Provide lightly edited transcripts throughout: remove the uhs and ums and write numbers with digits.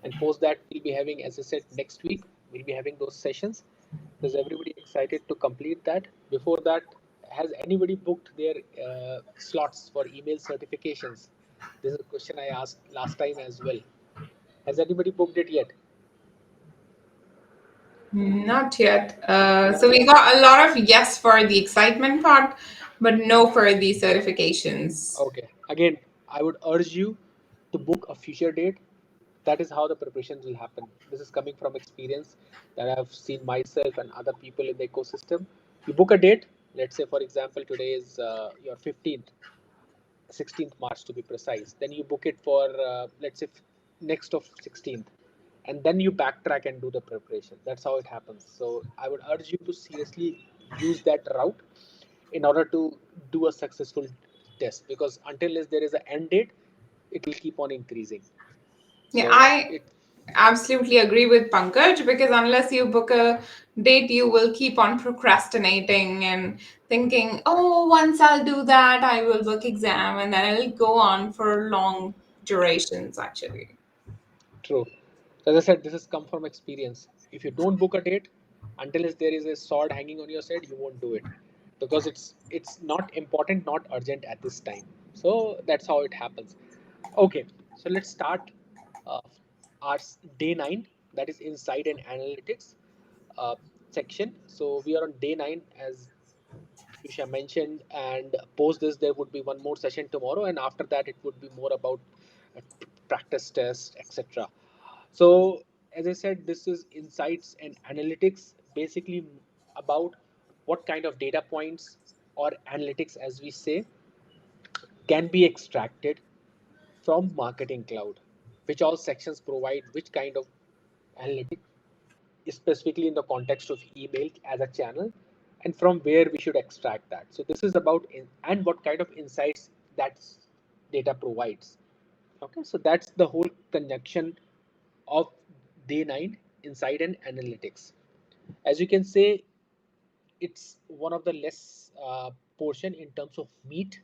And post that, we'll be having, as I said, next week, we'll be having those sessions. Is everybody excited to complete that? Before that, has anybody booked their slots for email certifications? This is a question I asked last time as well. Has anybody booked it yet? Not yet. Not So we yet. got a lot of yes for the excitement part, but no for the certifications. Okay. Again, I would urge you to book a future date. That is how the preparations will happen. This is coming from experience that I've seen myself and other people in the ecosystem. You book a date. Let's say, for example, today is your 15th, 16th March to be precise. Then you book it for, let's say, next of 16th. And then you backtrack and do the preparation. That's how it happens. So I would urge you to seriously use that route in order to do a successful test, because until there is an end date, it will keep on increasing. Yeah, So I absolutely agree with Pankaj, because unless you book a date, you will keep on procrastinating and thinking, oh, once I'll do that, I will book exam, and then it'll go on for long durations actually. true. As I said, this has come from experience. If you don't book a date, until there is a sword hanging on your side, you won't do it, because it's not important, not urgent at this time. So that's how it happens. Okay, so let's start uh, our day 9, that is insight and analytics uh, section. So we are on day 9, as Yusha mentioned, and post this there would be one more session tomorrow, and after that it would be more about uh, practice tests, etc. So as I said, this is insights and analytics, basically about what kind of data points or analytics, as we say, can be extracted from Marketing Cloud, which all sections provide which kind of analytics, specifically in the context of email as a channel, and from where we should extract that. So this is about and what kind of insights that data provides. Okay, so that's the whole conjunction of day 9, insight and analytics. As you can say, it's one of the less portion in terms of meat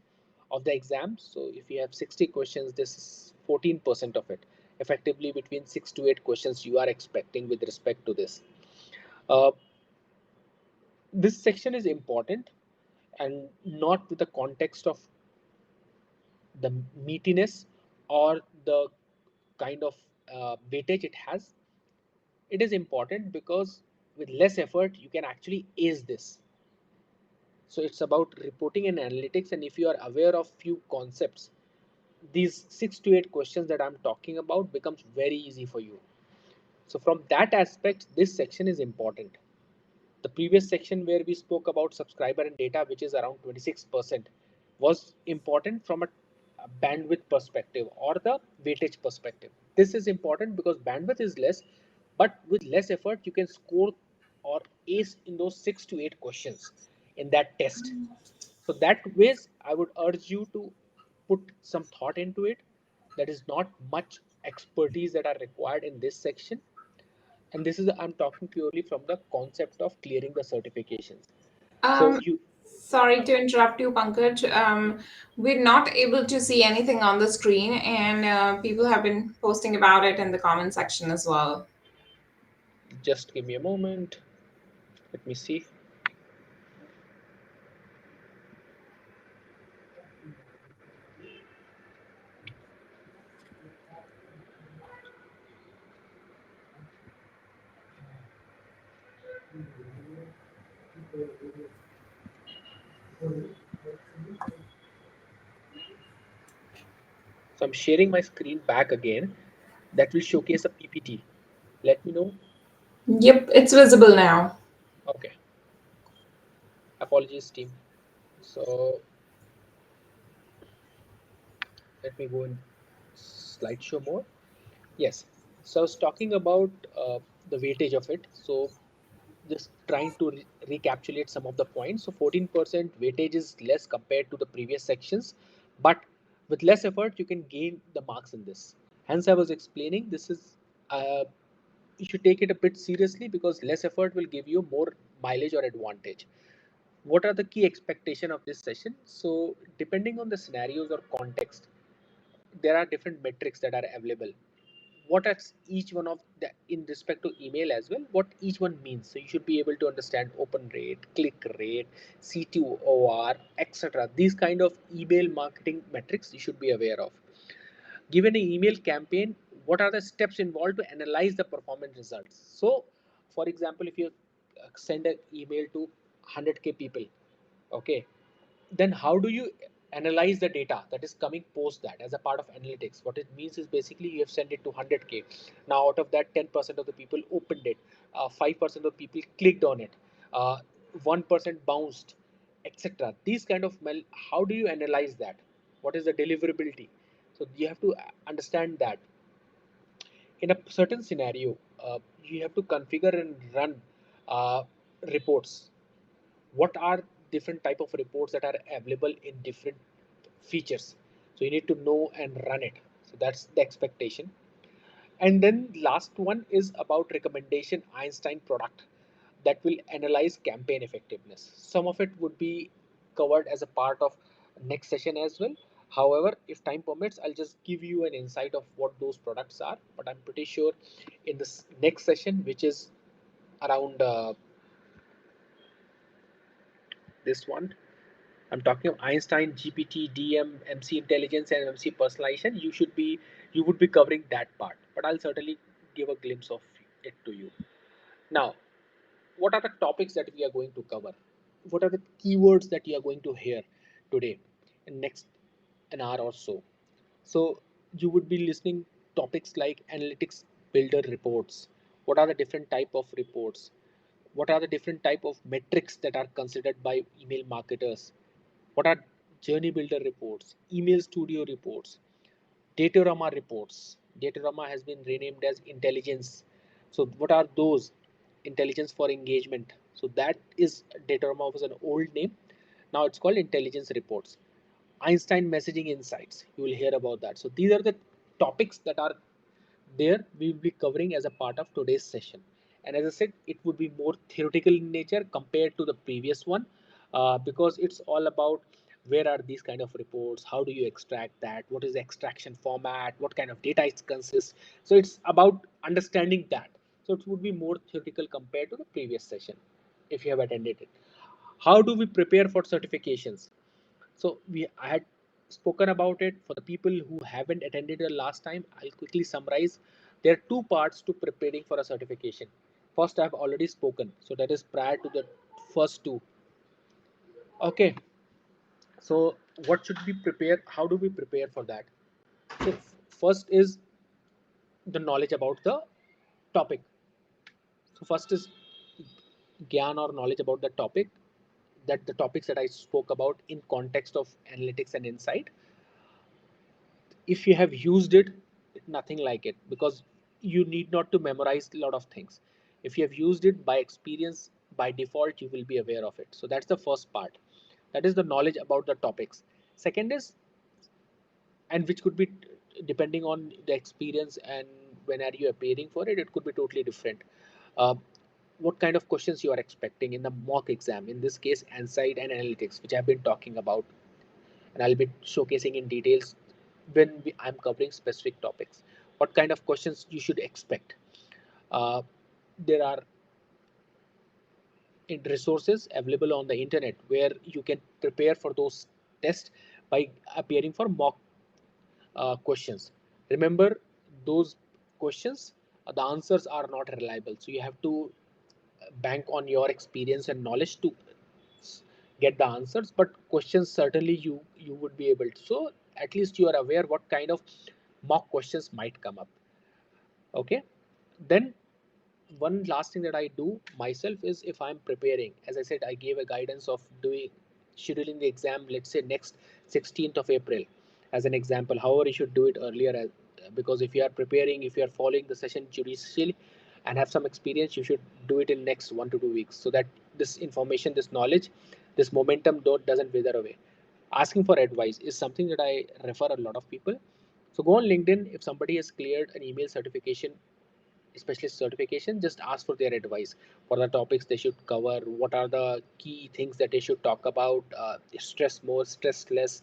of the exam. So if you have 60 questions, this is 14% of it. Effectively, between 6 to 8 questions you are expecting with respect to this. Uh, this section is important, and not with the context of the meatiness or the kind of weightage it has. It is important because with less effort you can actually ace this. So it's about reporting and analytics, and if you are aware of few concepts, these 6 to 8 questions that I'm talking about becomes very easy for you. So from that aspect, this section is important. The previous section where we spoke about subscriber and data, which is around 26%, was important from a bandwidth perspective or the weightage perspective. This is important because bandwidth is less, but with less effort you can score or ace in those 6 to 8 questions in that test. So that ways I would urge you to put some thought into it. There is not much expertise that are required in this section, and this is, I'm talking purely from the concept of clearing the certifications. So Um, you, Sorry to interrupt you, Pankaj. We're not able to see anything on the screen, and people have been posting about it in the comment section as well. just give me a moment, let me see. So I'm sharing my screen back again. That will showcase a PPT. Let me know. Yep, it's visible now. Okay, apologies team. So let me go in slideshow mode. Yes, so I was talking about the weightage of it. So just trying to recapitulate some of the points. So 14% weightage is less compared to the previous sections, but with less effort you can gain the marks in this. Hence I was explaining this is, you should take it a bit seriously, because less effort will give you more mileage or advantage. What are the key expectation of this session? So depending on the scenarios or context, there are different metrics that are available. what is each one of the in respect to email as well, what each one means. So you should be able to understand open rate, click rate, C2OR, etc. These kind of email marketing metrics you should be aware of. Given an email campaign, what are the steps involved to analyze the performance results? So for example, if you send an email to 100k people, okay, then how do you analyze the data that is coming post that as a part of analytics? What it means is basically you have sent it to 100k. Now out of that, 10% of the people opened it, 5% of people clicked on it, 1% bounced, etc. These kind of how do you analyze that? What is the deliverability? So you have to understand that in a certain scenario, you have to configure and run uh, reports. What are different type of reports that are available in different features? So you need to know and run it. So that's the expectation. And then last one is about recommendation Einstein product that will analyze campaign effectiveness. Some of it would be covered as a part of next session as well. However, if time permits, I'll just give you an insight of what those products are. But I'm pretty sure in this next session, which is around this one, I'm talking of Einstein, GPT, DM, MC intelligence, and MC personalization. You would be covering that part, but I'll certainly give a glimpse of it to you. Now, what are the topics that we are going to cover? What are the keywords that you are going to hear today in next an hour or so? So you would be listening topics like analytics builder reports. What are the different type of reports? What are the different type of metrics that are considered by email marketers? What are journey builder reports, email studio reports, datorama reports? Datorama has been renamed as intelligence. So what are those? Intelligence for engagement. So that is, datorama was an old name, now it's called intelligence reports. Einstein messaging insights, you will hear about that. So these are the topics that are there, we will be covering as a part of today's session. And as I said, it would be more theoretical in nature compared to the previous one, because it's all about where are these kind of reports, how do you extract that, what is the extraction format, what kind of data it consists. So it's about understanding that. So it would be more theoretical compared to the previous session if you have attended it. How do we prepare for certifications? So I had spoken about it. For the people who haven't attended the last time, I'll quickly summarize. There are two parts to preparing for a certification. First, I've already spoken, so that is prior to the first two. Okay, so what should we prepare? How do we prepare for that? So first is the knowledge about the topic. So first is gyan or knowledge about the topic, that the topics that I spoke about in context of analytics and insight. If you have used it, nothing like it, because you need not to memorize a lot of things. If you have used it by experience, by default you will be aware of it. So that's the first part, that is the knowledge about the topics. Second is, and which could be depending on the experience and when are you appearing for it, it could be totally different. uh, what kind of questions you are expecting in the mock exam, in this case insight and analytics, which I've been talking about, and I'll be showcasing in details when I'm covering specific topics. What kind of questions you should expect? Uh, there are resources available on the internet where you can prepare for those tests by appearing for mock questions. Remember, those questions, the answers are not reliable, so you have to bank on your experience and knowledge to get the answers. But questions certainly you would be able to. So at least you are aware what kind of mock questions might come up. Okay, then one last thing that I do myself is, if I'm preparing, as I said, I gave a guidance of doing scheduling the exam, let's say next 16th of April as an example. However, you should do it earlier, because if you are preparing, if you are following the session judiciously and have some experience, you should do it in next 1 to 2 weeks, so that this information, this knowledge, this momentum doesn't wither away. Asking for advice is something that I refer a lot of people. So go on LinkedIn. If somebody has cleared an email certification, specialist certification, just ask for their advice for the topics they should cover. What are the key things that they should talk about? Stress more, stress less,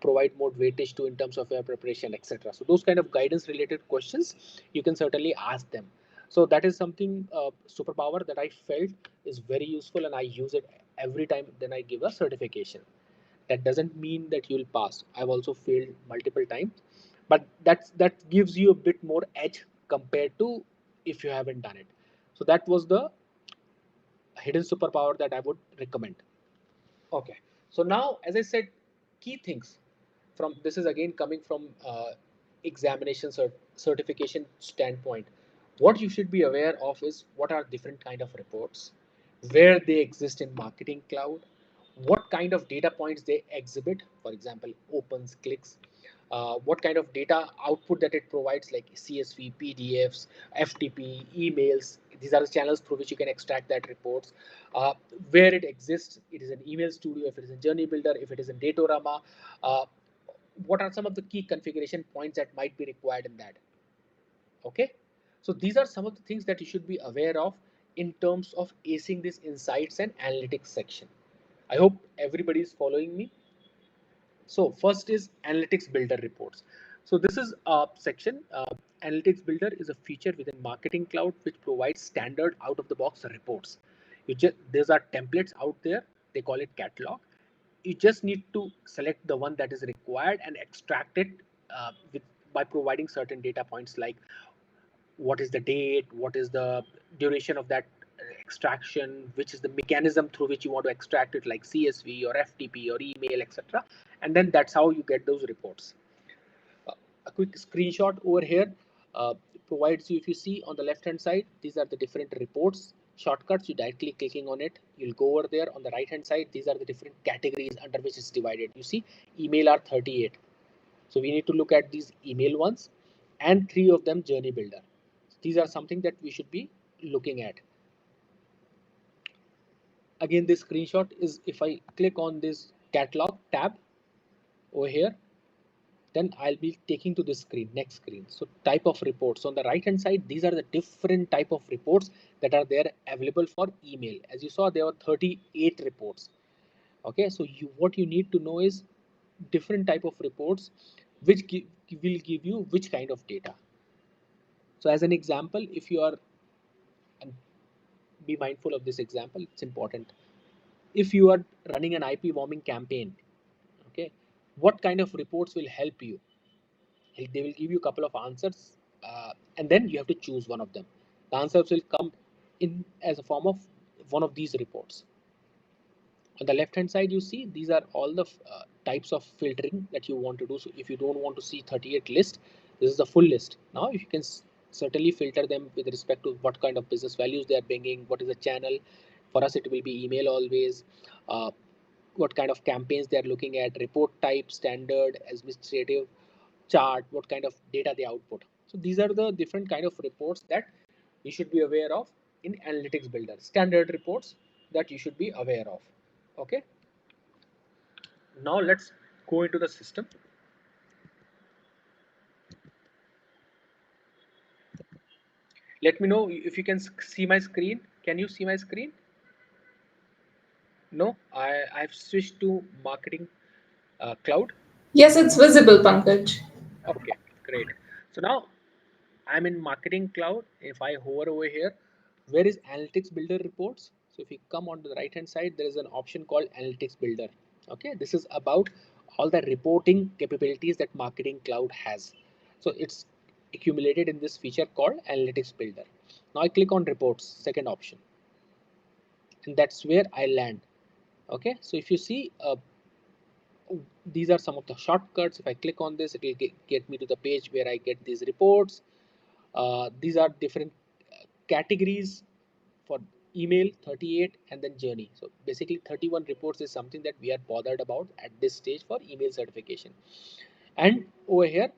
provide more weightage to in terms of your preparation, etc. So those kind of guidance related questions you can certainly ask them. So that is something superpower that I felt is very useful, and I use it every time then I give a certification. That doesn't mean that you'll pass. I've also failed multiple times, but that gives you a bit more edge compared to if you haven't done it. So that was the hidden superpower that I would recommend. Okay, so now, as I said, key things from this is again coming from examination certification standpoint. What you should be aware of is what are different kind of reports, where they exist in marketing cloud, what kind of data points they exhibit, for example, opens, clicks, what kind of data output that it provides, like CSV, PDFs, FTP, emails. These are the channels through which you can extract that reports. Uh, where it exists, it is an email studio, if it is a journey builder, if it is in Datorama. Uh, what are some of the key configuration points that might be required in that? Okay, so these are some of the things that you should be aware of in terms of acing this insights and analytics section. I hope everybody is following me. So first is analytics builder reports. So this is a section. Analytics builder is a feature within marketing cloud which provides standard out of the box reports. These are templates out there, they call it catalog. You just need to select the one that is required and extract it by providing certain data points like what is the date, what is the duration of that extraction, which is the mechanism through which you want to extract it, like CSV or FTP or email, etc. And then that's how you get those reports. A quick screenshot over here provides you, if you see on the left hand side, these are the different reports shortcuts. You directly clicking on it, you'll go over there. On the right hand side, these are the different categories under which it's divided. You see email are 38, so we need to look at these email ones, and 3 of them journey builder. These are something that we should be looking at. Again, this screenshot is, if I click on this catalog tab over here, then I'll be taking to this screen, next screen. So type of reports on the right hand side, these are the different type of reports that are there available for email. As you saw, there were 38 reports. Okay, so what you need to know is different type of reports which will give you which kind of data. So as an example, if you are, and be mindful of this example, it's important. If you are running an IP warming campaign, okay, what kind of reports will help you? They will give you a couple of answers, and then you have to choose one of them. The answers will come in as a form of one of these reports. On the left hand side, you see these are all the types of filtering that you want to do. So if you don't want to see 38 list, this is the full list. Now you can certainly filter them with respect to what kind of business values they are bringing, what is the channel. For us it will be email always. uh, what kind of campaigns they are looking at, report type, standard, administrative, chart, what kind of data they output. So these are the different kind of reports that you should be aware of in analytics builder, standard reports that you should be aware of. Okay, now let's go into the system. Let me know if you can see my screen. Can you see my screen? No, I've switched to marketing cloud. Yes, it's visible, Pankaj. Okay, great. So now I'm in marketing cloud. If I hover over here, where is analytics builder reports? So if you come on to the right hand side, there is an option called analytics builder. Okay, this is about all the reporting capabilities that marketing cloud has. So it's accumulated in this feature called analytics builder. Now I click on reports, second option, and that's where I land. Okay, so if you see, these are some of the shortcuts. If I click on this, it will get me to the page where I get these reports. These are different categories for email, 38, and then journey. So basically 31 reports is something that we are bothered about at this stage for email certification. And over here,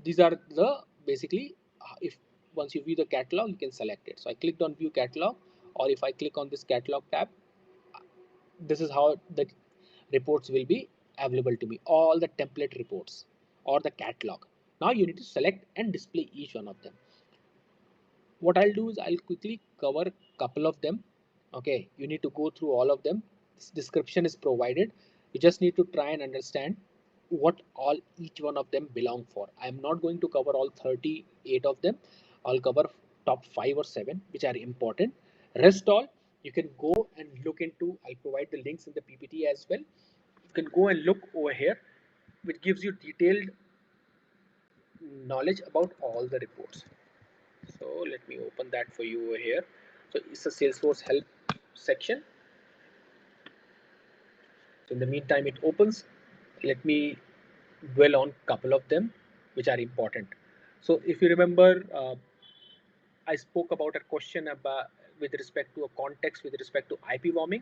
these are the basically, if once you view the catalog, you can select it. So I clicked on view catalog, or if I click on this catalog tab, this is how the reports will be available to me, all the template reports or the catalog. Now you need to select and display each one of them. What I'll do is I'll quickly cover a couple of them. Okay, you need to go through all of them. This description is provided. You just need to try and understand what all each one of them belong for. I'm not going to cover all 38 of them. I'll cover top 5 or 7 which are important. Rest all you can go and look into. I'll provide the links in the PPT as well. You can go and look over here, which gives you detailed knowledge about all the reports. So let me open that for you over here. So it's a Salesforce help section. So in the meantime it opens. Let me dwell on couple of them which are important. So if you remember, I spoke about a question about with respect to a context with respect to IP warming.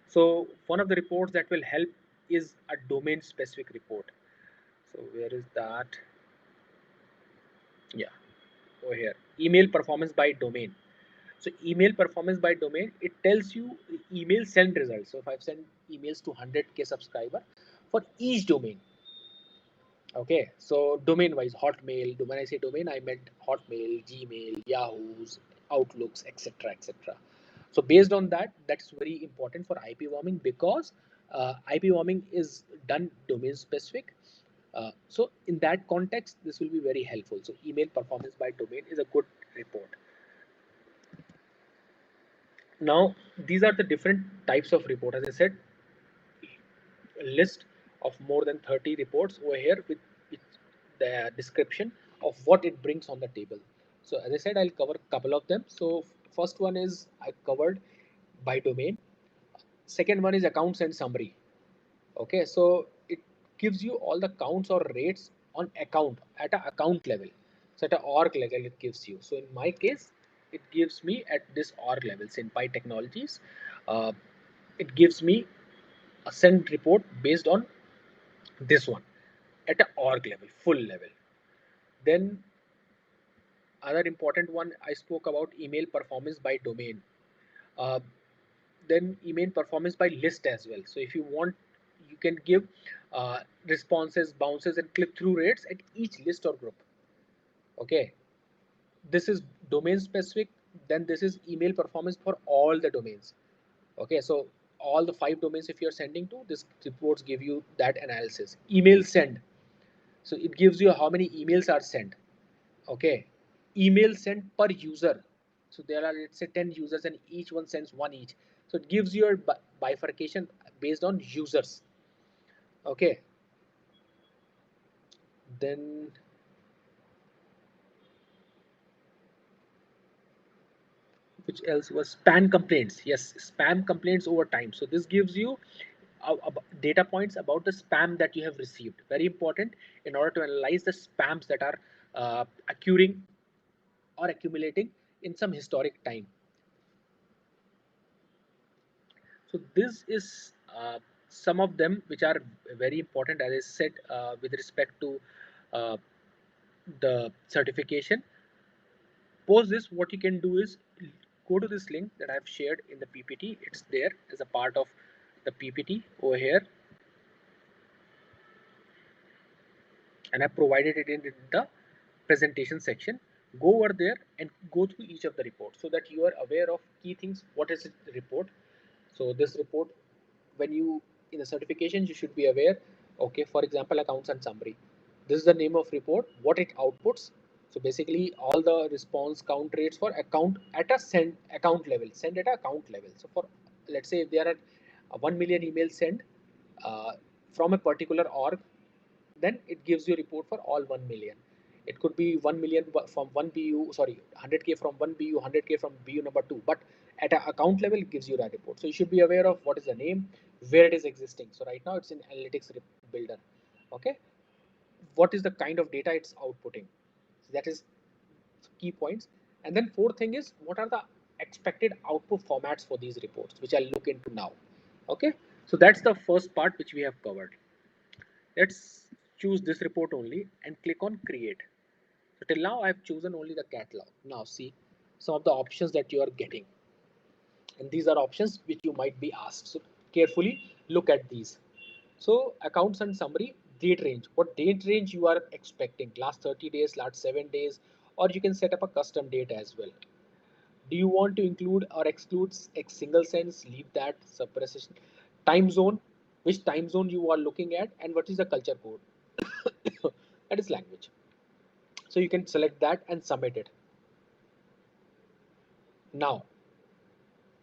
So one of the reports that will help is a domain specific report. So where is that? Yeah, over here. Email performance by domain. So email performance by domain, it tells you email send results. So if I've sent emails to 100k subscriber for each domain. Okay, so domain wise, Hotmail. When I say domain, I meant Hotmail, Gmail, Yahoo's, Outlooks, etc., etc. So based on that, that's very important for IP warming because IP warming is done domain specific. So in that context, this will be very helpful. So email performance by domain is a good report. Now these are the different types of report. As I said, a list of more than 30 reports over here with the description of what it brings on the table. So as I said, I'll cover a couple of them. So first one is I covered by domain. Second one is accounts and summary. Okay, so it gives you all the counts or rates on account at a account level. So at a org level it gives you. So in my case, it gives me at this org level. So in Pi Technologies, uh, it gives me a send report based on this one at a org level, full level. Then other important one I spoke about email performance by domain. Uh, then email performance by list as well. So if you want, you can give responses, bounces, and click-through rates at each list or group. Okay, this is domain specific. Then this is email performance for all the domains. Okay, so all the 5 domains if you're sending to, this reports give you that analysis. Email send. So it gives you how many emails are sent. Okay, email sent per user. So there are, let's say, 10 users and each one sends one each. So it gives you a bifurcation based on users. Okay, then which else was spam complaints? Yes, spam complaints over time. So this gives you data points about the spam that you have received. Very important in order to analyze the spams that are occurring or accumulating in some historic time. So this is some of them which are very important, as I said, with respect to uh, the certification. Post this, what you can do is go to this link that I've shared in the PPT. It's there as a part of the PPT over here, and I provided it in the presentation section. Go over there and go through each of the reports so that you are aware of key things. What is the report? So this report, when you in the certification, you should be aware. Okay, for example, accounts and summary. This is the name of report, what it outputs. So basically all the response count rates for account at a send account level, send at a account level. So for, let's say if there are 1 million emails sent uh, from a particular org, then it gives you a report for all 1 million. It could be 1 million from one BU, sorry, 100k from one BU, 100k from BU number 2, but at an account level it gives you that report. So you should be aware of what is the name, where it is existing. So right now it's in analytics builder. Okay, what is the kind of data it's outputting? So that is key points. And then fourth thing is what are the expected output formats for these reports, which I'll look into now. Okay, so that's the first part which we have covered. Let's choose this report only and click on create. So till now I've chosen only the catalog. Now see some of the options that you are getting, and these are options which you might be asked. So carefully look at these. So accounts and summary, date range. What date range you are expecting? Last 30 days, last 7 days, or you can set up a custom date as well. Do you want to include or exclude a single sense? Leave that. Suppress time zone. which time zone you are looking at, and what is the culture code. That is language. So you can select that and submit it. Now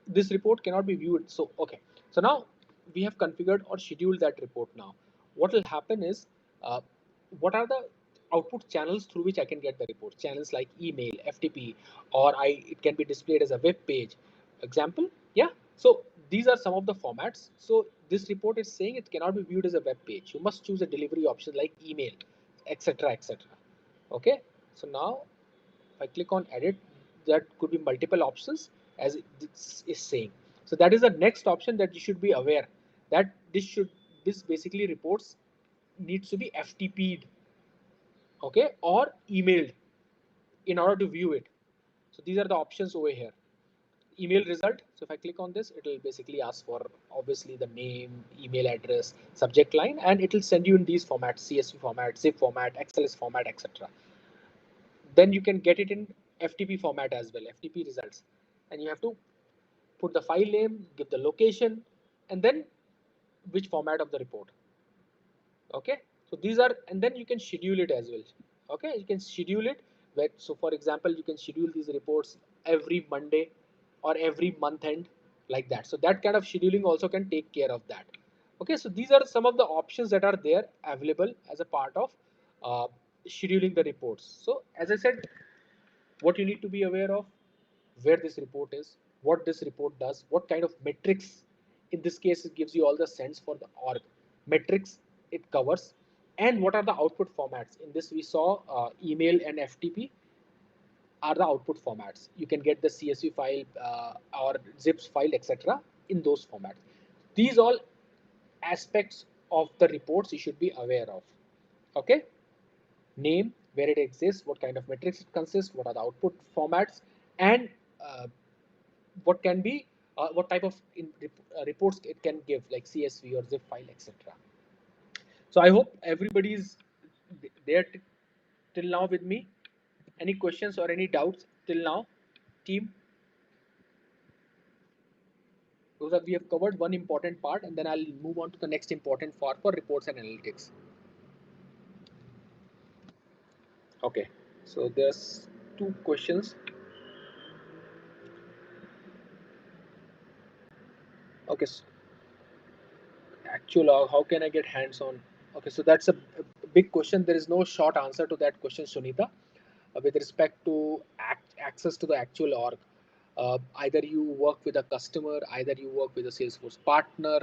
this report cannot be viewed. So okay, so now we have configured or scheduled that report. Now what will happen is, uh, what are the output channels through which I can get the report? Channels like email, FTP, or it can be displayed as a web page example. Yeah, so these are some of the formats. So this report is saying it cannot be viewed as a web page. You must choose a delivery option like email, etc, etc. Okay, so now if I click on edit, that could be multiple options as this is saying. So that is the next option that you should be aware, that this basically reports needs to be FTP'd, okay, or emailed in order to view it. So these are the options over here. Email result. So if I click on this, it will basically ask for obviously the name, email address, subject line, and it will send you in these formats: CSV format, zip format, XLS format, etc. Then you can get it in FTP format as well, FTP results, and you have to put the file name, give the location, and then which format of the report. Okay, so these are, and then you can schedule it as well. Okay, you can schedule it where, so for example, you can schedule these reports every Monday or every month end, like that. So that kind of scheduling also can take care of that. Okay, so these are some of the options that are there available as a part of uh, scheduling the reports. So as I said, what you need to be aware of, where this report is, what this report does, what kind of metrics. In this case, it gives you all the sense for the org metrics it covers, and what are the output formats. In this, we saw email and FTP are the output formats. You can get the CSV file or zips file, etc. in those formats. These all aspects of the reports you should be aware of. Okay, name, where it exists, what kind of metrics it consists, what are the output formats, and uh, what can be what type of reports it can give, like CSV or zip file, etc. So I hope everybody's there till now with me. Any questions or any doubts till now, team? Because we have covered one important part, and then I'll move on to the next important part for reports and analytics. Okay, so there's two questions. Okay, so actual log, how can I get hands on? Okay, so that's a big question. There is no short answer to that question, Sunita, with respect to access to the actual org. Either you work with a customer, either you work with a Salesforce partner.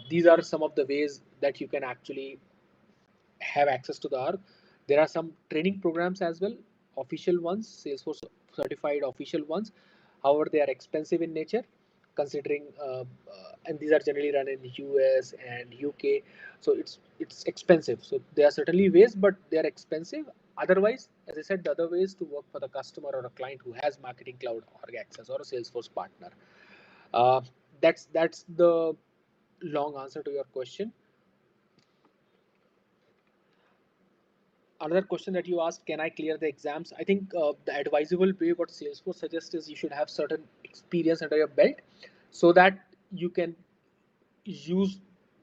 These are some of the ways that you can actually have access to the org. There are some training programs as well, official ones, Salesforce certified official ones. However, they are expensive in nature, considering, and these are generally run in US and UK. So it's expensive. So there are certainly ways, but they are expensive. Otherwise, as I said, the other ways to work for the customer or a client who has Marketing Cloud org access or a Salesforce partner. Uh, that's the long answer to your question. Another question that you asked, can I clear the exams? I think the advisable way what Salesforce suggests is you should have certain experience under your belt, so that you can use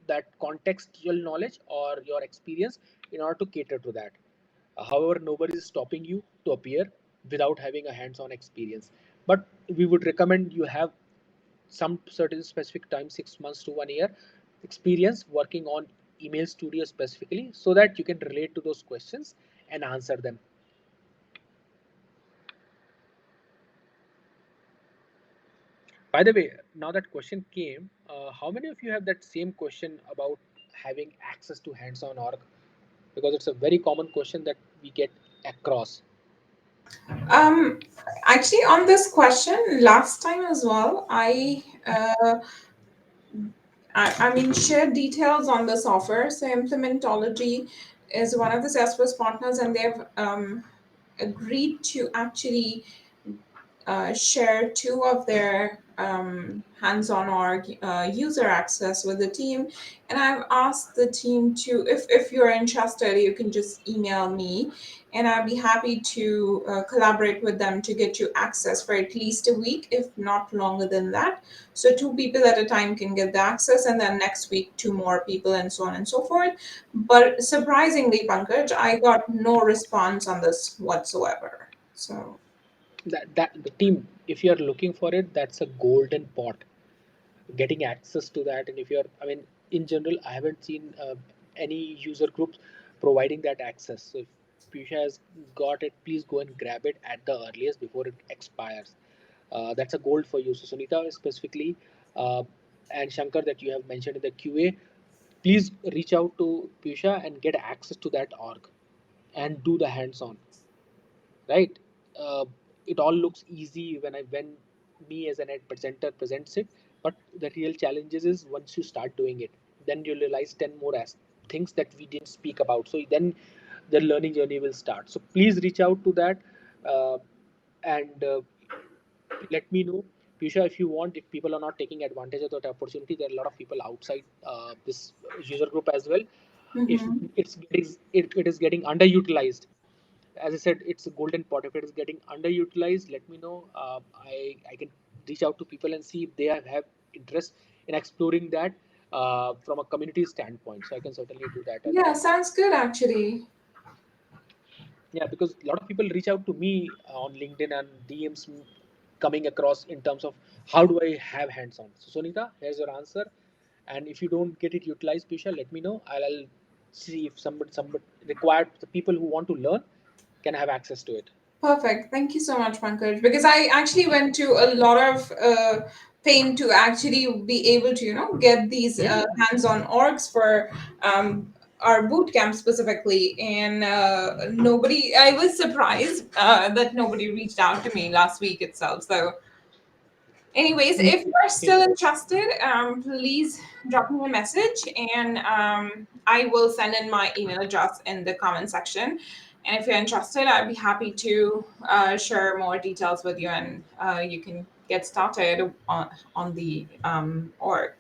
that contextual knowledge or your experience in order to cater to that. However, nobody is stopping you to appear without having a hands-on experience, but we would recommend you have some certain specific time, 6 months to 1 year experience working on email studio specifically, so that you can relate to those questions and answer them. By the way, now that question came, how many of you have that same question about having access to hands-on org? Because it's a very common question that we get across. Um, Actually, on this question, last time as well, I mean, shared details on this offer. So, Implementology is one of the Salesforce partners, and they've agreed to actually share two of their hands-on org user access with the team. And I've asked the team to, if you're interested, you can just email me, and I'd be happy to collaborate with them to get you access for at least a week, if not longer than that. So two people at a time can get the access, and then next week two more people, and so on and so forth. But surprisingly, Pankaj, I got no response on this whatsoever. So That the team, if you are looking for it, that's a golden pot, getting access to that. And if you're, I mean, in general, I haven't seen any user groups providing that access. So if Pisha has got it, please go and grab it at the earliest before it expires. That's a goal for you. So Sunita specifically, uh, and Shankar, that you have mentioned in the QA, please reach out to Pisha and get access to that org and do the hands-on, right? uh, it all looks easy when me as an ed presenter presents it, but the real challenges is once you start doing it, then you realize 10 more things that we didn't speak about. So then the learning journey will start. So please reach out to that, uh, and let me know, Pisha, if you want. If people are not taking advantage of that opportunity, there are a lot of people outside this user group as well. If mhm. it is getting underutilized, as I said, it's a golden pot. If it is getting underutilized, let me know. I can reach out to people and see if they have interest in exploring that from a community standpoint. So I can certainly do that as Yeah, well. sounds good actually. Yeah, because a lot of people reach out to me on LinkedIn and DMs coming across in terms of how do I have hands-on. So Sonita, here's your answer. And if you don't get it utilized, Pisha, let me know. I'll see if somebody required, the people who want to learn can have access to it. Perfect. Thank you so much, Pankaj. Because I actually went to a lot of pain to actually be able to, get these Hmm. hands-on orgs for our boot camp specifically, and nobody. I was surprised that nobody reached out to me last week itself. So anyways, if you are still interested, please drop me a message, and I will send in my email address in the comment section. And if you're interested, I'd be happy to share more details with you, and you can get started on the org.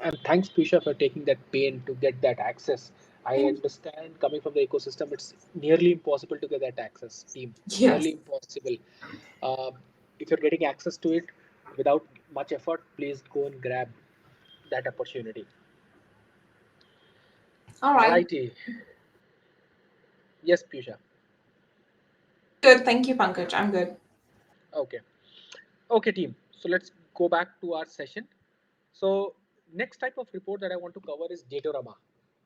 And thanks, Pisha, for taking that pain to get that access. I understand, coming from the ecosystem, it's nearly impossible to get that access, team. Yes. Nearly impossible. Uh, if you're getting access to it without much effort, please go and grab that opportunity. All right. Alrighty. Yes, Pisha. I'm good. Thank you, Pankaj. I'm good. Okay. Okay, team. So let's go back to our session. So next type of report that I want to cover is Datorama,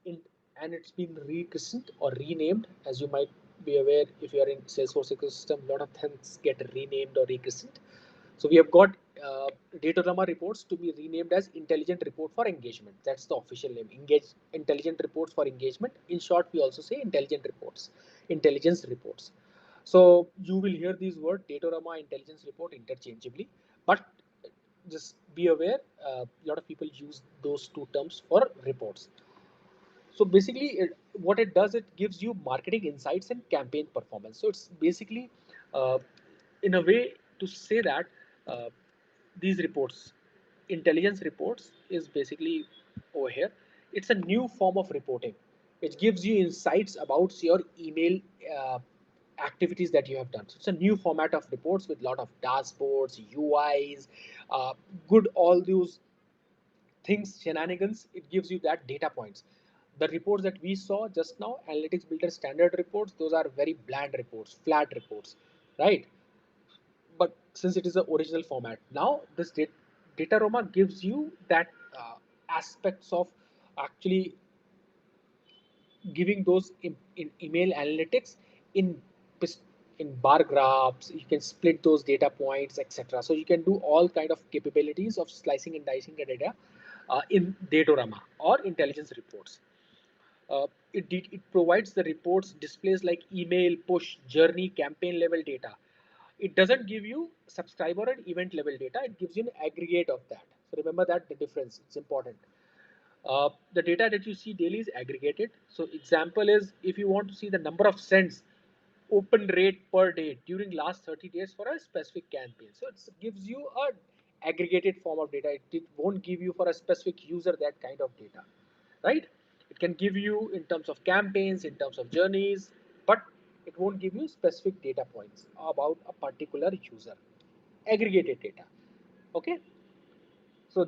in, and it's been rechristened or renamed. As you might be aware, if you are in Salesforce ecosystem, a lot of things get renamed or rechristened. So we have got Datorama reports to be renamed as Intelligent Report for Engagement. That's the official name. Intelligent Reports for Engagement. In short, we also say Intelligent Reports, Intelligence Reports. So you will hear these words Datorama, Intelligence Report interchangeably, but just be aware, a lot of people use those two terms for reports. So basically, what it does, it gives you marketing insights and campaign performance. So it's basically, uh, in a way, to say that uh, these reports, intelligence reports, is basically over here. It's a new form of reporting, which gives you insights about your email activities that you have done. So it's a new format of reports with a lot of dashboards, UIs, uh, good all those things, shenanigans. It gives you that data points. The reports that we saw just now, analytics builder standard reports, those are very bland reports, flat reports, right? But since it is the original format, now this Dataroma gives you that aspects of actually giving those in email analytics in in bar graphs. You can split those data points, etc. So you can do all kind of capabilities of slicing and dicing the data in Datorama or intelligence reports. It provides the reports displays like email, push, journey, campaign level data. It doesn't give you subscriber and event level data. It gives you an aggregate of that. So remember that the difference. It's important. The data that you see daily is aggregated. So example is, if you want to see the number of sends, open rate per day during last 30 days for a specific campaign. So it gives you a aggregated form of data. It won't give you for a specific user that kind of data, right? It can give you in terms of campaigns, in terms of journeys, but It won't give you specific data points about a particular user, aggregated data. Okay, so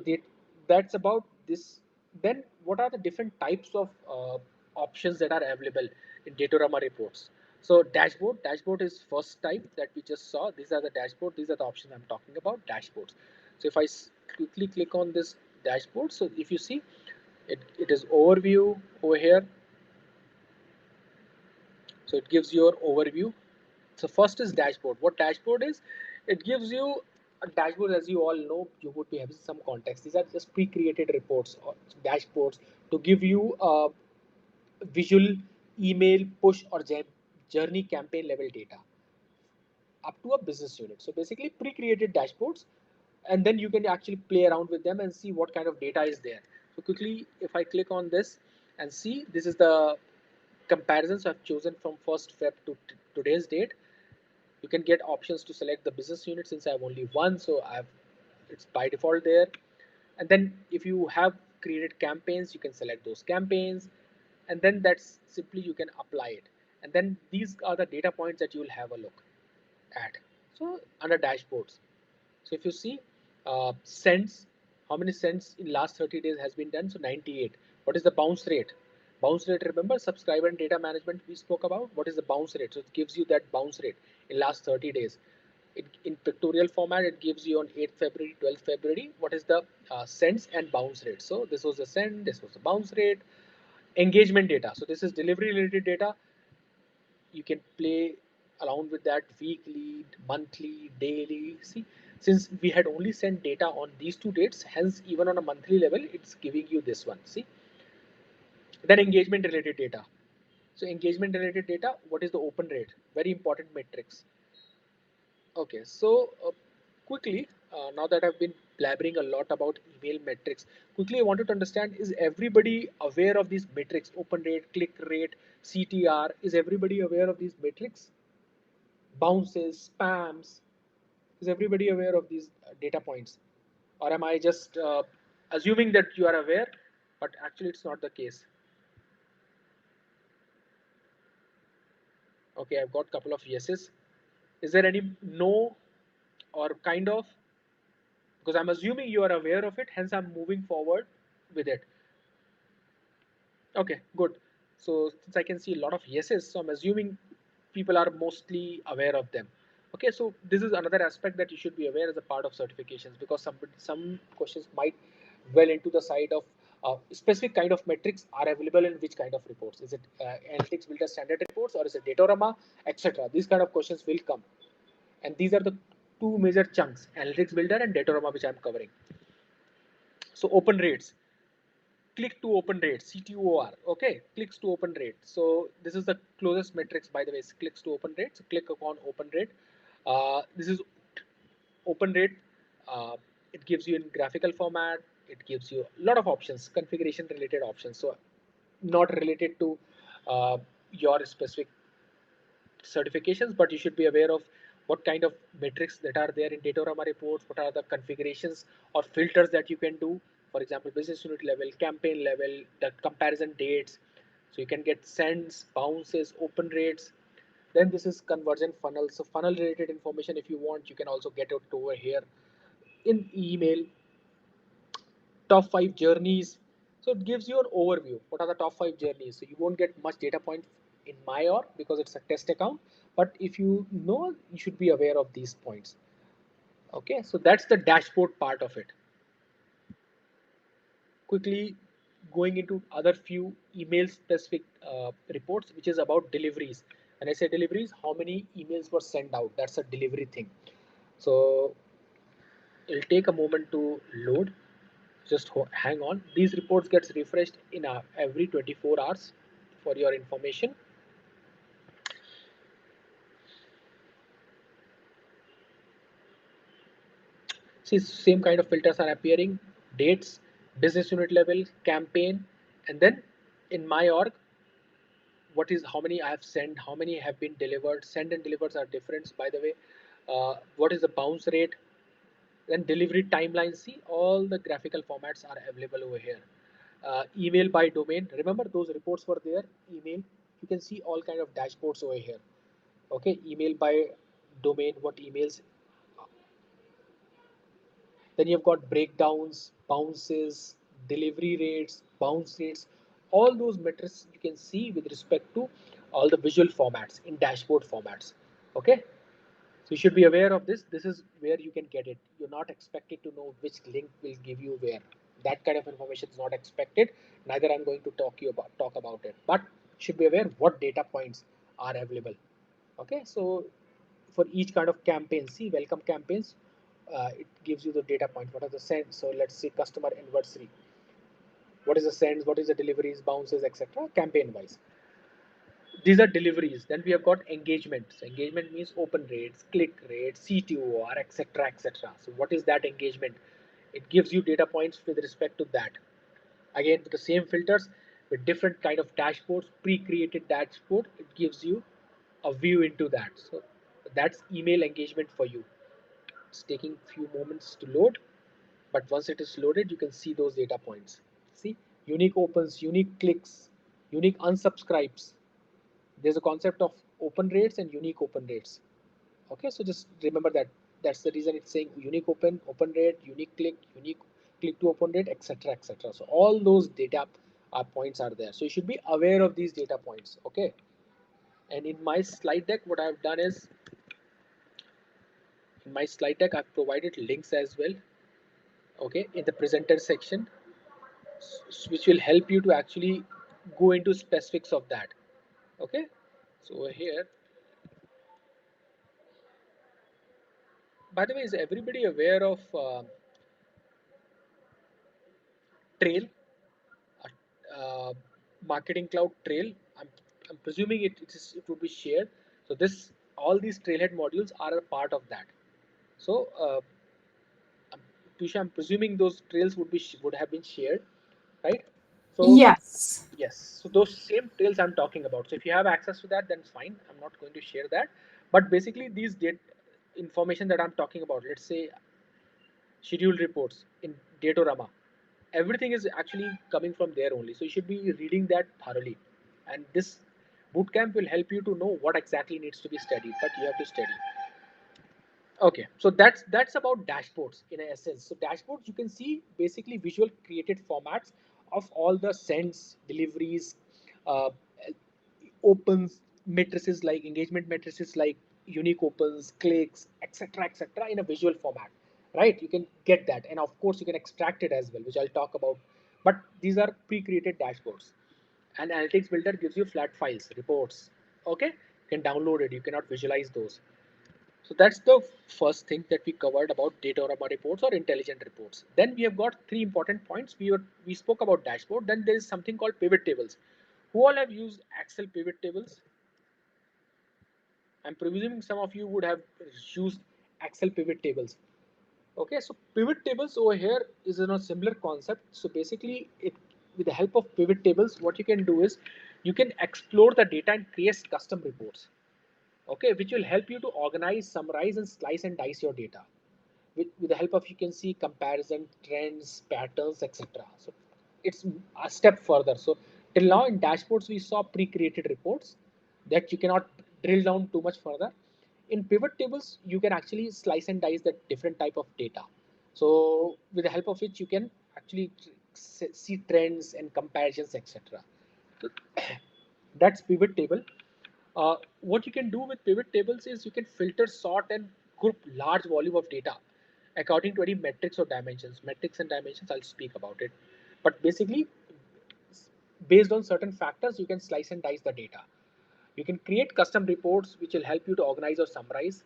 that's about this. Then what are the different types of options that are available in Datorama reports? So dashboard is first type that we just saw. These are the dashboard. These are the options I'm talking about, dashboards. So if I quickly click on this dashboard, so if you see, it is overview over here. So it gives your overview. So first is dashboard. What dashboard is? It gives you a dashboard. As you all know, you would be having some context. These are just pre-created reports or dashboards to give you a visual email push or journey campaign level data up to a business unit. So basically pre-created dashboards, and then you can actually play around with them and see what kind of data is there. So quickly, if I click on this and see, this is the comparisons I've chosen from 1st Feb to today's date. You can get options to select the business unit. Since I have only one, so it's by default there. And then if you have created campaigns, you can select those campaigns, and then that's simply you can apply it. And then these are the data points that you will have a look at. So under dashboards, so if you see sends, how many sends in last 30 days has been done? So 98. What is the bounce rate? Bounce rate, remember subscriber and data management we spoke about. What is the bounce rate? So it gives you that bounce rate in last 30 days. In pictorial format, it gives you on 8th February, 12th February, what is the sends and bounce rate. So this was the send, this was the bounce rate. Engagement data. So this is delivery related data. You can play around with that weekly, monthly, daily. See, since we had only sent data on these two dates, hence even on a monthly level, it's giving you this one. See, then engagement related data. So engagement related data, what is the open rate? Very important metrics. Okay, so quickly, now that I've been blabbering a lot about email metrics, quickly I wanted to understand, is everybody aware of these metrics? Open rate, click rate, CTR, is everybody aware of these metrics? Bounces, spams, is everybody aware of these data points? Or am I just assuming that you are aware, but actually it's not the case? Okay, I've got a couple of yeses. Is there any no or kind of? Because I'm assuming you are aware of it, hence I'm moving forward with it. Okay, good. So since I can see a lot of yeses, so I'm assuming people are mostly aware of them. Okay, so this is another aspect that you should be aware as a part of certifications, because some questions might well into the side of specific kind of metrics are available in which kind of reports. Is it analytics builder standard reports, or is it Datorama, etc. These kind of questions will come, and these are the two major chunks: analytics builder and Datorama, which I'm covering. So open rates, click to open rate, CTOR. Okay, clicks to open rate. So this is the closest metrics, by the way, clicks to open rate. So click upon open rate. This is open rate. It gives you in graphical format. It gives you a lot of options, configuration related options. So not related to your specific certifications, but you should be aware of what kind of metrics that are there in Datorama reports, what are the configurations or filters that you can do. For example, business unit level, campaign level, the comparison dates. So you can get sends, bounces, open rates. Then this is conversion funnel. So funnel related information, if you want, you can also get it over here in email. Top 5 journeys. So it gives you an overview. What are the top 5 journeys? So you won't get much data point in my org because it's a test account. But if you know, you should be aware of these points. Okay, so that's the dashboard part of it. Quickly going into other few email specific reports, which is about deliveries. When I say deliveries, how many emails were sent out? That's a delivery thing. So it'll take a moment to load. Just hang on. These reports gets refreshed in every 24 hours for your information. See, same kind of filters are appearing: dates, business unit level, campaign, and then in my org, what is how many I have sent, how many have been delivered. Send and delivers are different, by the way. What is the bounce rate? Then delivery timeline. See, all the graphical formats are available over here. Email by domain. Remember those reports were there. Email. You can see all kind of dashboards over here. Okay, email by domain, what emails. Then you've got breakdowns, bounces, delivery rates, bounce rates, all those metrics you can see with respect to all the visual formats in dashboard formats. Okay, so you should be aware of this. This is where you can get it. You're not expected to know which link will give you where. That kind of information is not expected. Neither I'm going to talk about it. But you should be aware what data points are available. Okay, so for each kind of campaign, see welcome campaigns, it gives you the data point. What are the sends? So let's see customer anniversary. What is the sends? What is the deliveries, bounces, etc. Campaign wise. These are deliveries. Then we have got engagements. Engagement means open rates, click rates, CTOR, etc., etc. So what is that engagement? It gives you data points with respect to that. Again, with the same filters, with different kind of dashboards, pre-created dashboard, it gives you a view into that. So that's email engagement for you. It's taking few moments to load, but once it is loaded, you can see those data points. See, unique opens, unique clicks, unique unsubscribes. There's a concept of open rates and unique open rates. Okay, so just remember that. That's the reason it's saying unique open rate, unique click to open rate, etc., etc. So all those data points are there. So you should be aware of these data points. Okay, and in my slide deck, what I've done is in my slide deck I've provided links as well. Okay, in the presenter section, which will help you to actually go into specifics of that. Okay, so here, by the way, is everybody aware of Trail, uh, Marketing Cloud Trail? I'm presuming it would be shared. So this all these Trailhead modules are a part of that. So Tusha, I'm presuming those trails would have been shared, right? So Yes. yes, so those same trails I'm talking about. So if you have access to that, then it's fine. I'm not going to share that. But basically, these data information that I'm talking about, let's say scheduled reports in Datorama, everything is actually coming from there only. So you should be reading that thoroughly. And this bootcamp will help you to know what exactly needs to be studied, but you have to study. Okay, so that's about dashboards in essence. So dashboards, you can see basically visual created formats of all the sends, deliveries, uh, opens, matrices like engagement matrices like unique opens, clicks, etc., in a visual format, right? You can get that, and of course you can extract it as well, which I'll talk about. But these are pre-created dashboards. And analytics builder gives you flat files, reports. Okay, you can download it. You cannot visualize those. So that's the first thing that we covered about Datorama reports or intelligent reports. Then we have got three important points. We spoke about dashboard. Then there is something called pivot tables. Who all have used Excel pivot tables? I'm presuming some of you would have used Excel pivot tables. Okay, so pivot tables over here is a similar concept. So basically, with the help of pivot tables, what you can do is you can explore the data and create custom reports. Okay, which will help you to organize, summarize, and slice and dice your data. With the help of, you can see comparison, trends, patterns, etc. So it's a step further. So till now in dashboards we saw pre-created reports that you cannot drill down too much further. In pivot tables you can actually slice and dice the different type of data. So with the help of which you can actually see trends and comparisons, etc. That's pivot table. What you can do with pivot tables is you can filter, sort, and group large volume of data according to any metrics or dimensions. Metrics and dimensions, I'll speak about it. But basically, based on certain factors, you can slice and dice the data. You can create custom reports which will help you to organize or summarize.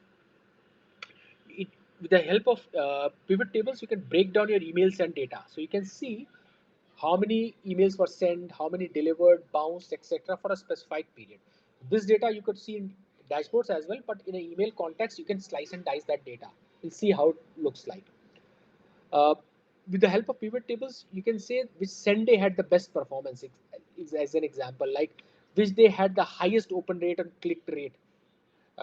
It, with the help of pivot tables, you can break down your emails and data. So you can see how many emails were sent, how many delivered, bounced, etc. for a specified period. This data you could see in dashboards as well, but in an email context, you can slice and dice that data. You'll see how it looks like. Uh, with the help of pivot tables, you can say which send day had the best performance, as an example, like which day had the highest open rate and click rate.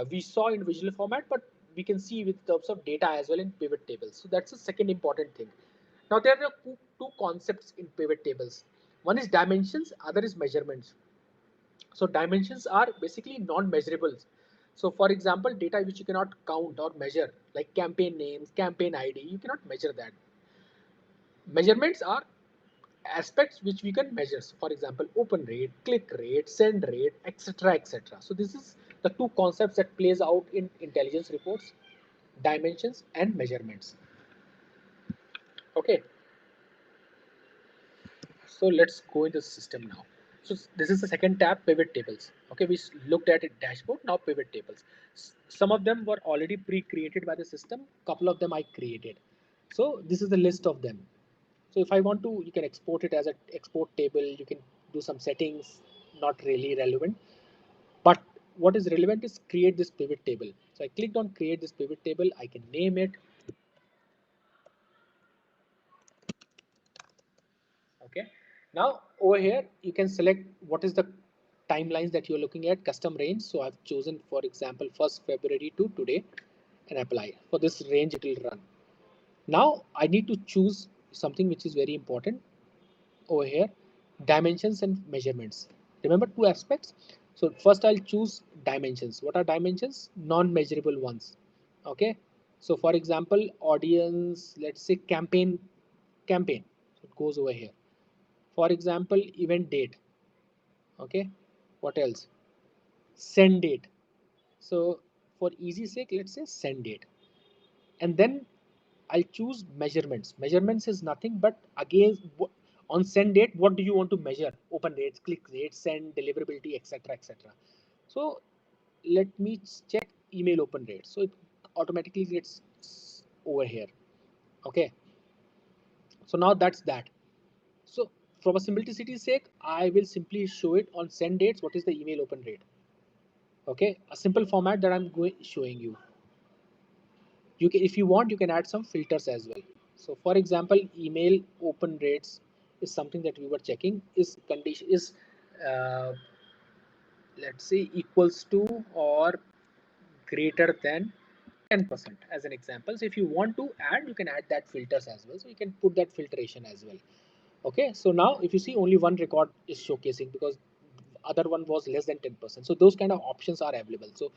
We saw in visual format, but we can see with terms of data as well in pivot tables. So that's the second important thing. Now there are two concepts in pivot tables. One is dimensions, other is measurements. So dimensions are basically non-measurables. So for example, data which you cannot count or measure, like campaign names, campaign ID, you cannot measure that. Measurements are aspects which we can measure. So for example, open rate, click rate, send rate, etc., etc. So this is the two concepts that plays out in intelligence reports: dimensions and measurements. Okay, so let's go into the system now. So this is the second tab, pivot tables. Okay, we looked at it dashboard, now pivot tables. Some of them were already pre-created by the system, couple of them I created. So this is the list of them. So if I want to, you can export it as an export table, you can do some settings, not really relevant. But what is relevant is create this pivot table. So I clicked on create this pivot table, I can name it. Okay, now over here you can select what is the timelines that you're looking at, custom range. So I've chosen, for example, 1st February to today, and apply. For this range it will run. Now I need to choose something which is very important over here: dimensions and measurements. Remember two aspects. So first I'll choose dimensions. What are dimensions? Non-measurable ones. Okay, so for example, audience, let's say campaign, so it goes over here. For example, event date. Okay, what else? Send date. So for easy sake, let's say send date. And then I'll choose measurements. Measurements is nothing but, again, on send date, what do you want to measure? Open rates, click rates, send, deliverability, etc., etc. So let me check email open rate. So it automatically gets over here. Okay, so now that's that. So from a simplicity's sake, I will simply show it on send dates. What is the email open rate? Okay, a simple format that I'm showing you. You can, if you want, you can add some filters as well. So for example, email open rates is something that we were checking, is condition is uh, let's say equals to or greater than 10% as an example. So if you want to add, you can add that filters as well. So you can put that filtration as well. Okay, so now if you see, only one record is showcasing because other one was less than 10%. So those kind of options are available. So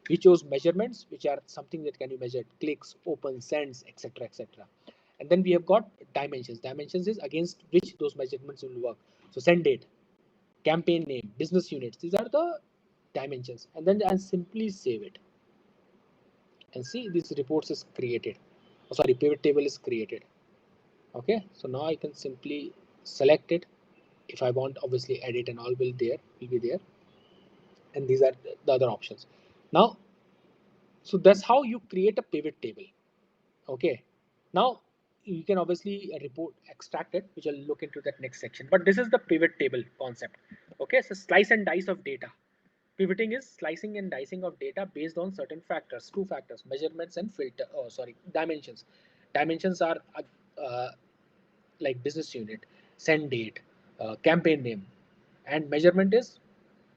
we chose measurements, which are something that can be measured: clicks, open, sends, etc., etc. And then we have got dimensions. Dimensions is against which those measurements will work. So send date, campaign name, business units, these are the dimensions. And then I simply save it, and see, this reports is created. Oh, sorry, pivot table is created. Okay, so now I can simply select it. If I want, obviously edit and all will be there, and these are the other options. Now, so that's how you create a pivot table. Okay, now you can obviously report extract it, which I'll look into that next section. But this is the pivot table concept. Okay, so slice and dice of data. Pivoting is slicing and dicing of data based on certain factors, two factors: measurements and filter. Oh, sorry, dimensions. Dimensions are uh, like business unit, send date, campaign name, and measurement is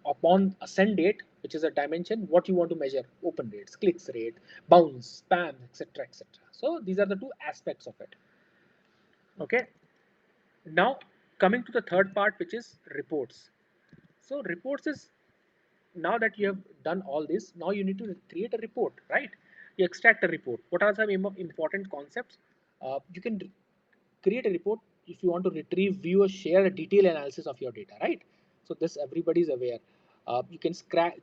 upon a send date, which is a dimension, what you want to measure: open rates, clicks rate, bounce, spam, etc., etc. So these are the two aspects of it. Okay, now coming to the third part, which is reports. So reports is, now that you have done all this, now you need to create a report, right? You extract a report. What are some important concepts? You can create a report if you want to retrieve, view, or share a detailed analysis of your data, right? So this everybody is aware. You can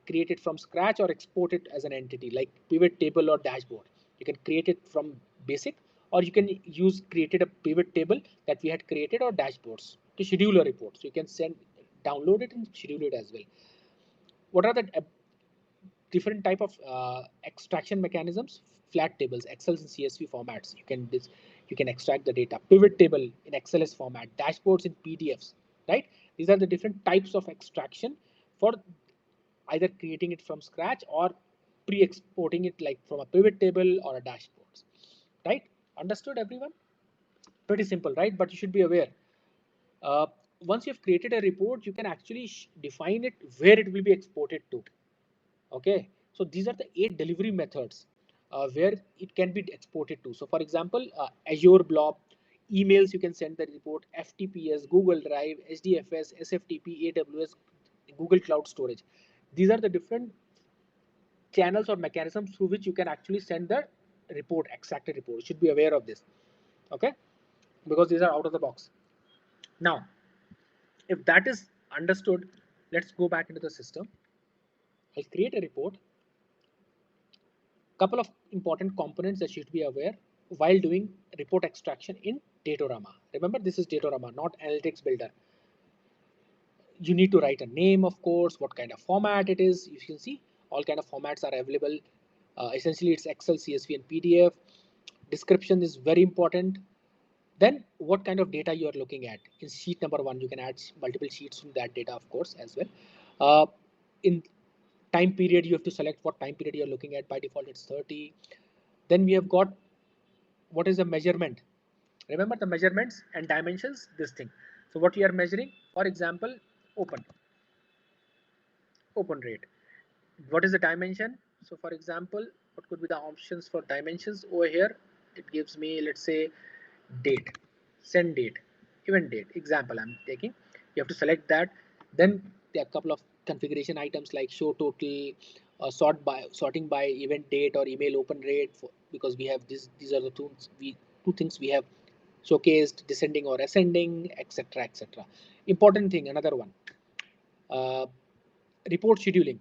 create it from scratch or export it as an entity like pivot table or dashboard. You can create it from basic, or you can use created a pivot table that we had created, or dashboards to schedule a report. So you can download it and schedule it as well. What are the different type of extraction mechanisms? Flat tables, Excel and CSV formats. You can extract the data. Pivot table in XLS format, dashboards in PDFs, right? These are the different types of extraction for either creating it from scratch or pre-exporting it like from a pivot table or a dashboard, right? Understood, everyone? Pretty simple, right? But you should be aware. Uh, Once you've created a report, you can actually define it where it will be exported to. Okay, so these are the 8 delivery methods where it can be exported to. So for example, Azure Blob, emails you can send the report, FTPS, Google Drive, HDFS, SFTP, AWS, Google Cloud Storage. These are the different channels or mechanisms through which you can actually send the report, extracted report. You should be aware of this, okay? Because these are out of the box. Now, if that is understood, let's go back into the system. I'll create a report. Couple of important components that you should be aware while doing report extraction in Datorama. Remember, this is Datorama, not Analytics Builder. You need to write a name, of course, what kind of format it is. You can see all kind of formats are available. Essentially, it's Excel, CSV, and PDF. Description is very important. Then what kind of data you are looking at. In sheet number 1, you can add multiple sheets from that data, of course, as well. In time period, you have to select what time period you're looking at. By default, it's 30. Then we have got what is the measurement. Remember the measurements and dimensions, this thing. So what we are measuring, for example, open rate. What is the dimension? So for example, what could be the options for dimensions over here? It gives me, let's say, date, send date, event date. Example I'm taking. You have to select that. Then there are a couple of configuration items like show total, sorting by event date or email open rate, because we have this. These are the two things we have showcased: descending or ascending, etc., etc. Important thing, another one, uh, report scheduling.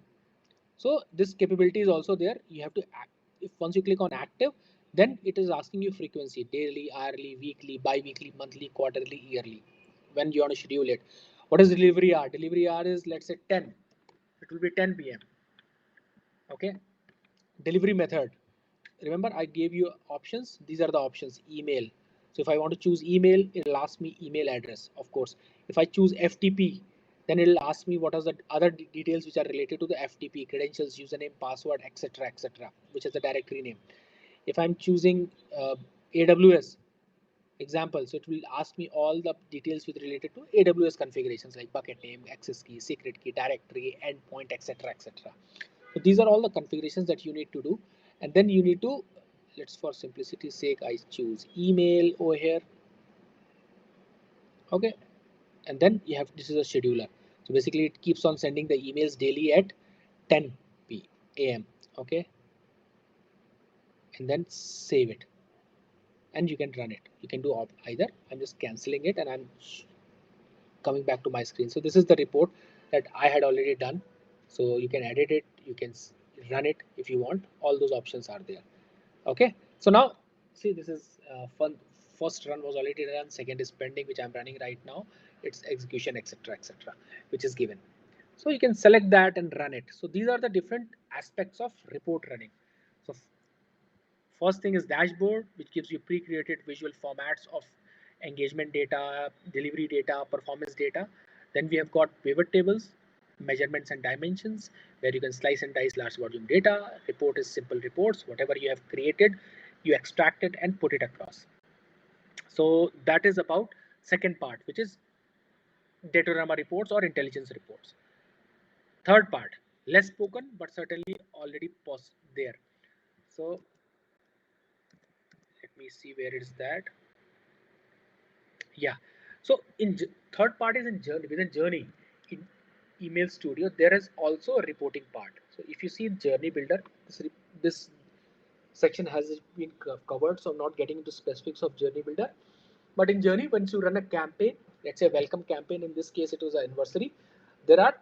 So this capability is also there. You have to act. If once you click on active, then it is asking you frequency: daily, hourly, weekly, bi-weekly, monthly, quarterly, yearly, when you want to schedule it. What is delivery hour? Delivery hour is, let's say, 10. It will be 10 p.m. Okay. Delivery method. Remember, I gave you options. These are the options. Email. So if I want to choose email, it'll ask me email address, of course. If I choose FTP, then it'll ask me what are the other details which are related to the FTP: credentials, username, password, etc., etc., which is the directory name. If I'm choosing AWS, example, so it will ask me all the details with related to AWS configurations like bucket name, access key, secret key, directory, endpoint, etc., etc. So these are all the configurations that you need to do, and then you need to, let's, for simplicity's sake, I choose email over here. Okay, and then you have, this is a scheduler. So basically it keeps on sending the emails daily at 10 p.m. Okay, and then save it, and you can run it. You can do either. I'm just canceling it and I'm coming back to my screen. So this is the report that I had already done. So you can edit it, you can run it if you want. All those options are there. Okay, so now see, this is fun. First run was already done, second is pending, which I'm running right now. It's execution, etc., etc., which is given. So you can select that and run it. So these are the different aspects of report running. So first thing is dashboard, which gives you pre-created visual formats of engagement data, delivery data, performance data. Then we have got pivot tables, measurements and dimensions, where you can slice and dice large volume data. Report is simple reports. Whatever you have created, you extract it and put it across. So that is about second part, which is Datorama reports or intelligence reports. Third part, less spoken, but certainly already there. So let me see where is that. Yeah. So in third part is in journey, within journey. In email studio, there is also a reporting part. So if you see in journey builder, this section has been covered, so I'm not getting into specifics of journey builder. But in journey, once you run a campaign, let's say a welcome campaign, in this case it was an anniversary, there are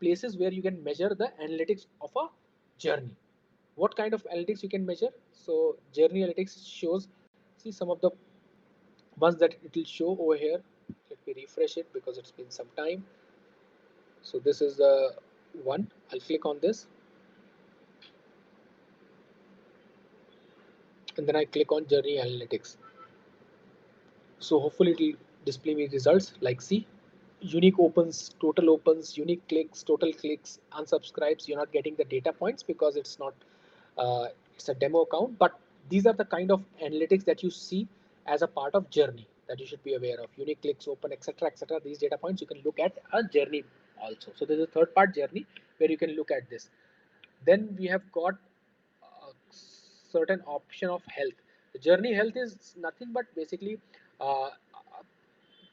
places where you can measure the analytics of a journey. What kind of analytics you can measure? So journey analytics shows, see some of the ones that it will show over here. Let me refresh it because it's been some time. So this is the one. I'll click on this and then I click on journey analytics. So hopefully it will display me results like, see, unique opens, unique clicks, total clicks, unsubscribes. You're not getting the data points because it's not, it's a demo account, but these are the kind of analytics that you see as a part of journey that you should be aware of. Unique clicks, open, etc., etc. These data points you can look at a journey also. So there's a third part, journey, where you can look at this. Then we have got a certain option of health. The journey health is nothing but basically a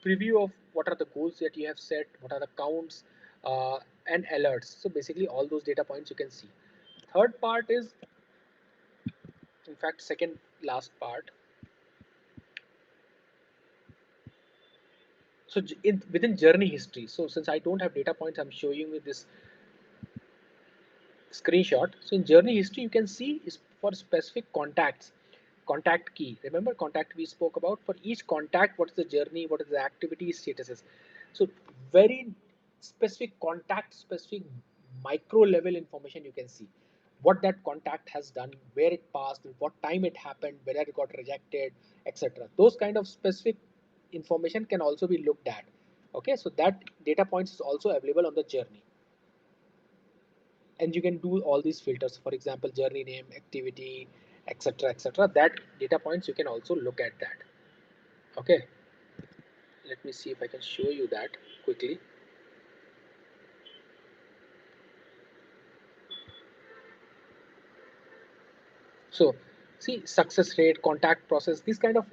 preview of what are the goals that you have set, what are the counts, and alerts. So basically all those data points you can see. Third part is, in fact, second last part. So within journey history, so since I don't have data points, I'm showing you this screenshot. So in journey history, you can see is for specific contacts, contact key. Remember contact we spoke about? For each contact, what is the journey, what is the activity statuses. So very specific contact, specific micro level information you can see. What that contact has done, where it passed, what time it happened, whether it got rejected, etc. Those kind of specific information can also be looked at. Okay, so that data points is also available on the journey, and you can do all these filters, for example journey name, activity, etc, etc. That data points you can also look at that. Okay, let me see if I can show you that quickly. So see, success rate, contact process, these kind of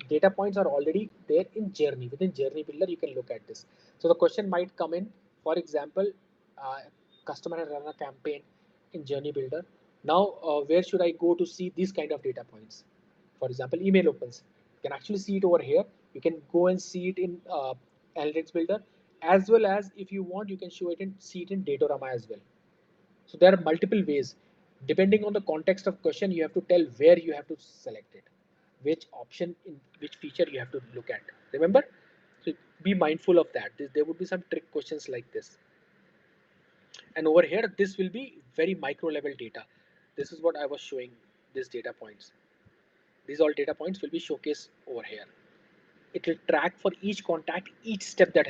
data points are already there in journey. Within journey builder you can look at this. So the question might come in, for example, uh, customer has run a campaign in journey builder. Now where should I go to see these kind of data points? For example, email opens, you can actually see it over here. You can go and see it in analytics builder, as well as if you want you can show it in, see it in datorama as well. So there are multiple ways. Depending on the context of question, you have to tell where you have to select it, which option in which feature you have to look at. Remember? So be mindful of that. There would be some trick questions like this. And over here, this will be very micro level data. This is what I was showing, these data points. These all data points will be showcased over here. It will track for each contact, each step that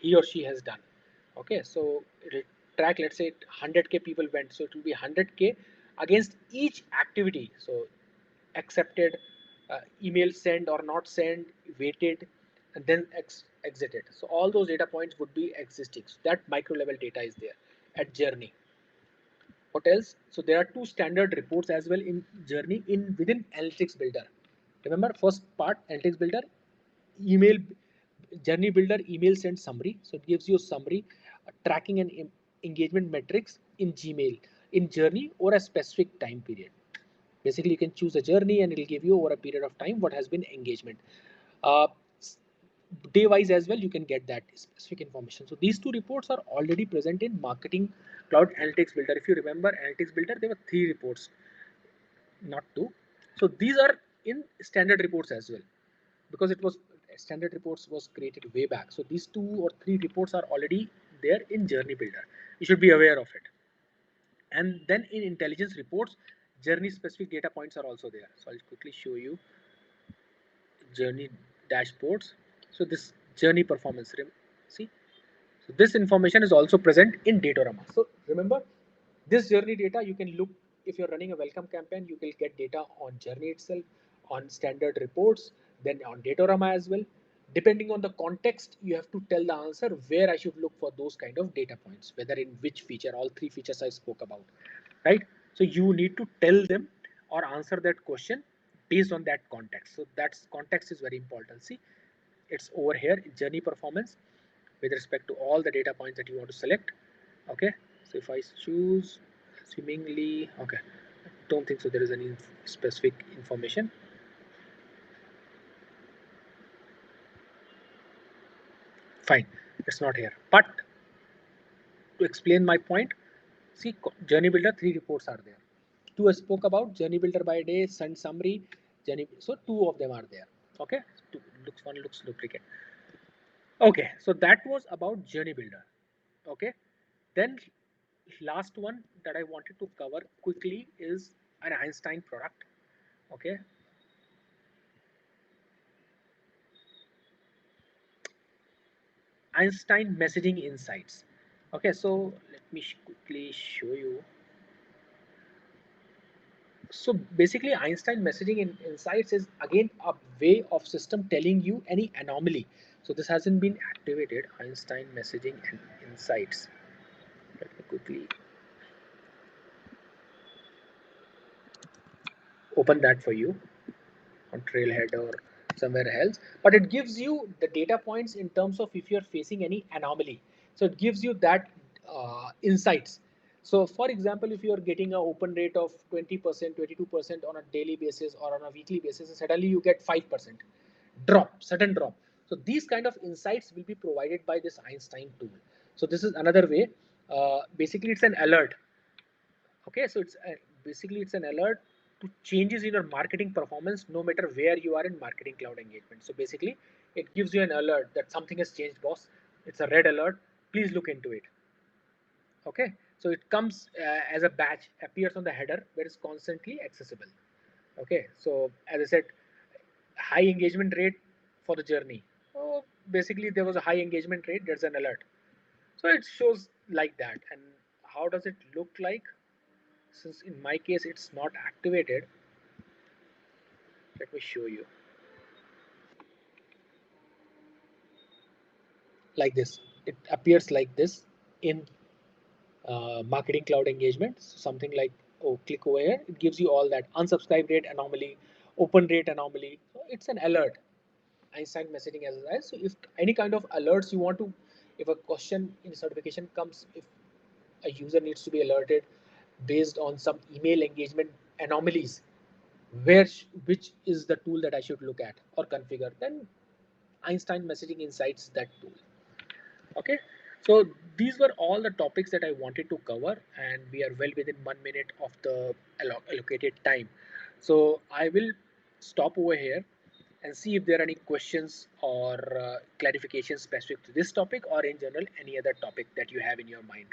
he or she has done. Okay, so it will track, let's say 100k people went, so it will be 100k against each activity. So accepted, email sent or not sent, waited, and then exited. So all those data points would be existing. So that micro level data is there at journey. What else? So there are two standard reports as well in journey in within analytics builder. Remember first part, analytics builder, email, journey builder email send summary. So it gives you a summary, tracking and engagement metrics in Gmail, in journey or a specific time period. Basically you can choose a journey and it will give you over a period of time what has been engagement. uh, Day wise as well you can get that specific information. So these two reports are already present in marketing cloud analytics builder. If you remember analytics builder, there were three reports, not two. So these are in standard reports as well, because it was standard reports was created way back. So these two or three reports are already there in journey builder. You should be aware of it. And then in intelligence reports, journey specific data points are also there. So I'll quickly show you journey dashboards. So this journey performance, see, so this information is also present in datorama. So remember, this journey data you can look, if you're running a welcome campaign you will get data on journey itself, on standard reports, then on datorama as well. Depending on the context you have to tell the answer where I should look for those kind of data points, whether in which feature, all three features I spoke about, right? So you need to tell them or answer that question based on that context. So that's context is very important. See, it's over here in journey performance with respect to all the data points that you want to select. Okay, so if I choose seemingly, okay, don't think so there is any specific information. Fine, it's not here. But to explain my point, see, journey builder, three reports are there. Two I spoke about, journey builder by day, sun summary, journey. So two of them are there. Okay, two, one looks duplicate. Okay, so that was about journey builder. Okay, then last one that I wanted to cover quickly is an Einstein product. Okay, Einstein messaging insights. Okay, so let me quickly show you. So basically Einstein messaging insights is again a way of system telling you any anomaly. So this hasn't been activated, Einstein messaging and insights. Let me quickly open that for you on Trailhead or somewhere else. But it gives you the data points in terms of if you're facing any anomaly. So it gives you that insights. So for example, if you are getting an open rate of 20%, 22% on a daily basis or on a weekly basis, and suddenly you get 5% drop, sudden drop. So these kind of insights will be provided by this Einstein tool. So this is another way. Basically, it's an alert. Okay, so basically it's an alert to changes in your marketing performance, no matter where you are in marketing cloud engagement. So basically, it gives you an alert that something has changed, boss. It's a red alert. Please look into it. Okay, so it comes as a batch, appears on the header, where it's constantly accessible. Okay, so as I said, high engagement rate for the journey. So basically, there was a high engagement rate. There's an alert. So it shows like that. And how does it look like? Since in my case it's not activated, let me show you. Like this, it appears like this in marketing cloud engagement. So something like, oh, click over here, it gives you all that unsubscribe rate anomaly, open rate anomaly. So it's an alert, Einstein messaging as well. So if any kind of alerts you want to, if a question in certification comes, if a user needs to be alerted based on some email engagement anomalies, which is the tool that I should look at or configure, then Einstein messaging insights that tool. Okay, so these were all the topics that I wanted to cover, and we are well within 1 minute of the allocated time. So I will stop over here and see if there are any questions or clarifications specific to this topic, or in general any other topic that you have in your mind.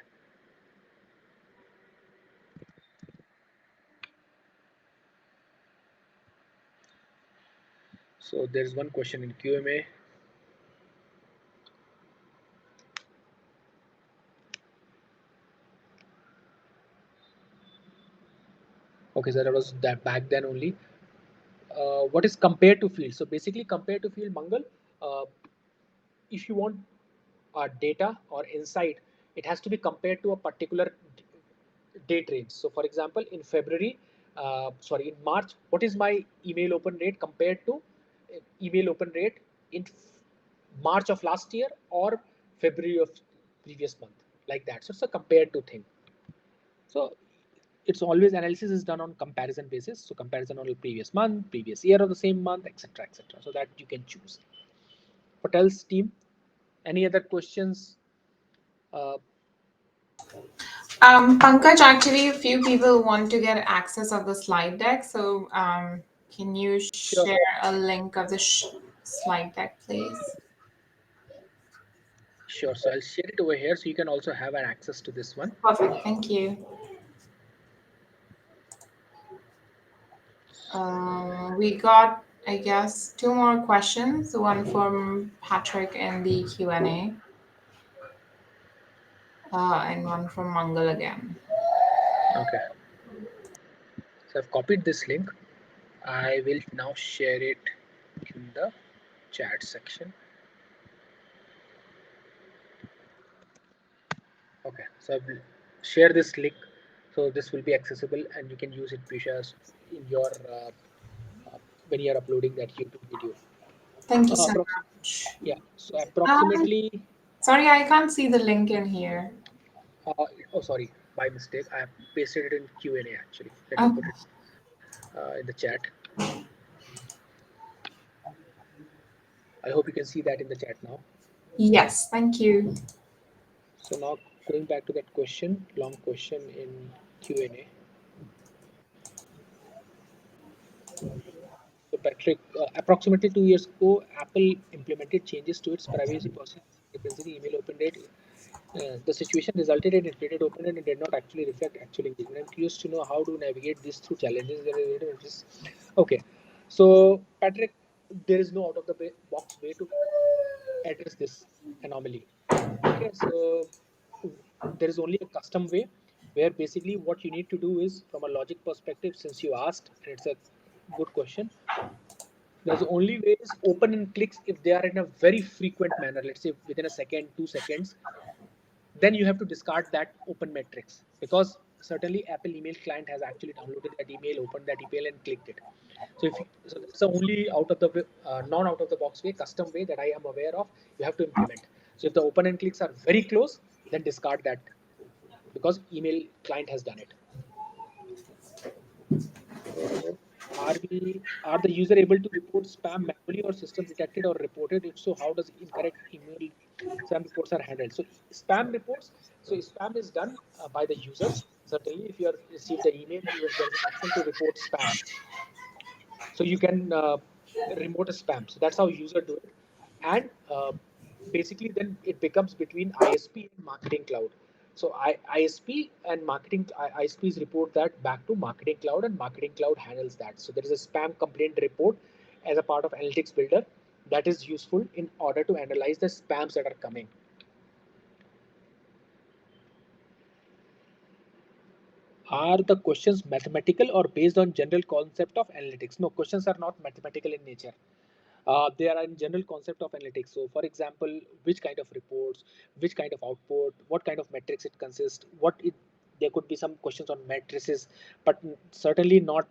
So there's one question in QMA. Okay, so that was that back then only. What is compare to field? So basically, compare to field, Mangal. Uh, if you want data or insight, it has to be compared to a particular date range. So, for example, in in March, what is my email open rate compared to email open rate in March of last year or February of previous month, like that. So it's a compared to thing. So it's always analysis is done on comparison basis. So comparison on the previous month, previous year of the same month, etc., etc. So that you can choose. Patel's team, any other questions? Uh, Pankaj, actually, a few people want to get access of the slide deck. So, can you sure, share a link of the slide deck, please? sure. So I'll share it over here so you can also have an access to this one. Perfect. Thank you. We got, I guess, two more questions. One from Patrick in the Q&A, and one from Mangal again. Okay. So I've copied this link. I will now share it in the chat section. Okay. So I'll share this link. So this will be accessible and you can use it, Pisha, in your when you are uploading that YouTube video. Thank you so Approximately, much. yeah. So Uh, approximately, Sorry, I can't see the link in here. oh sorry, by mistake, I have pasted it in Q&A actually. Let me Oh, put it in the chat. I hope you can see that in the chat now. yes, thank you. So now going back to that question, long question in Q&A. So Patrick, approximately 2 years ago, Apple implemented changes to its privacy policy, propensity email open rate. The situation resulted in inflated open rate and did not actually reflect actual engagement. I'm curious to know how to navigate this through challenges. Okay, so Patrick, there is no out of the box way to address this anomaly. Okay, so there is only a custom way where basically what you need to do is, from a logic perspective, since you asked, and it's a good question, there's only way is open and clicks if they are in a very frequent manner, let's say within a second, 2 seconds, then you have to discard that open metrics, because certainly Apple email client has actually downloaded that email, opened that email and clicked it. So so that's the only out of the non out of the box way, custom way that I am aware of, you have to implement. So if the open and clicks are very close, then discard that, because email client has done it. So are the user able to report spam manually or system detected or reported? If so, how does incorrect email spam reports are handled? So spam reports, so spam is done by the users. Certainly, if you have received the email, there is an option to report spam. So you can remote a spam. So that's how user do it. And basically then it becomes between ISP and marketing cloud. So ISP and ISPs report that back to marketing cloud, and marketing cloud handles that. So there is a spam complaint report as a part of analytics builder that is useful in order to analyze the spams that are coming. Are the questions mathematical or based on general concept of analytics? No, questions are not mathematical in nature. They are in general concept of analytics. So for example, which kind of reports, which kind of output, what kind of metrics it consists, there could be some questions on matrices, but certainly not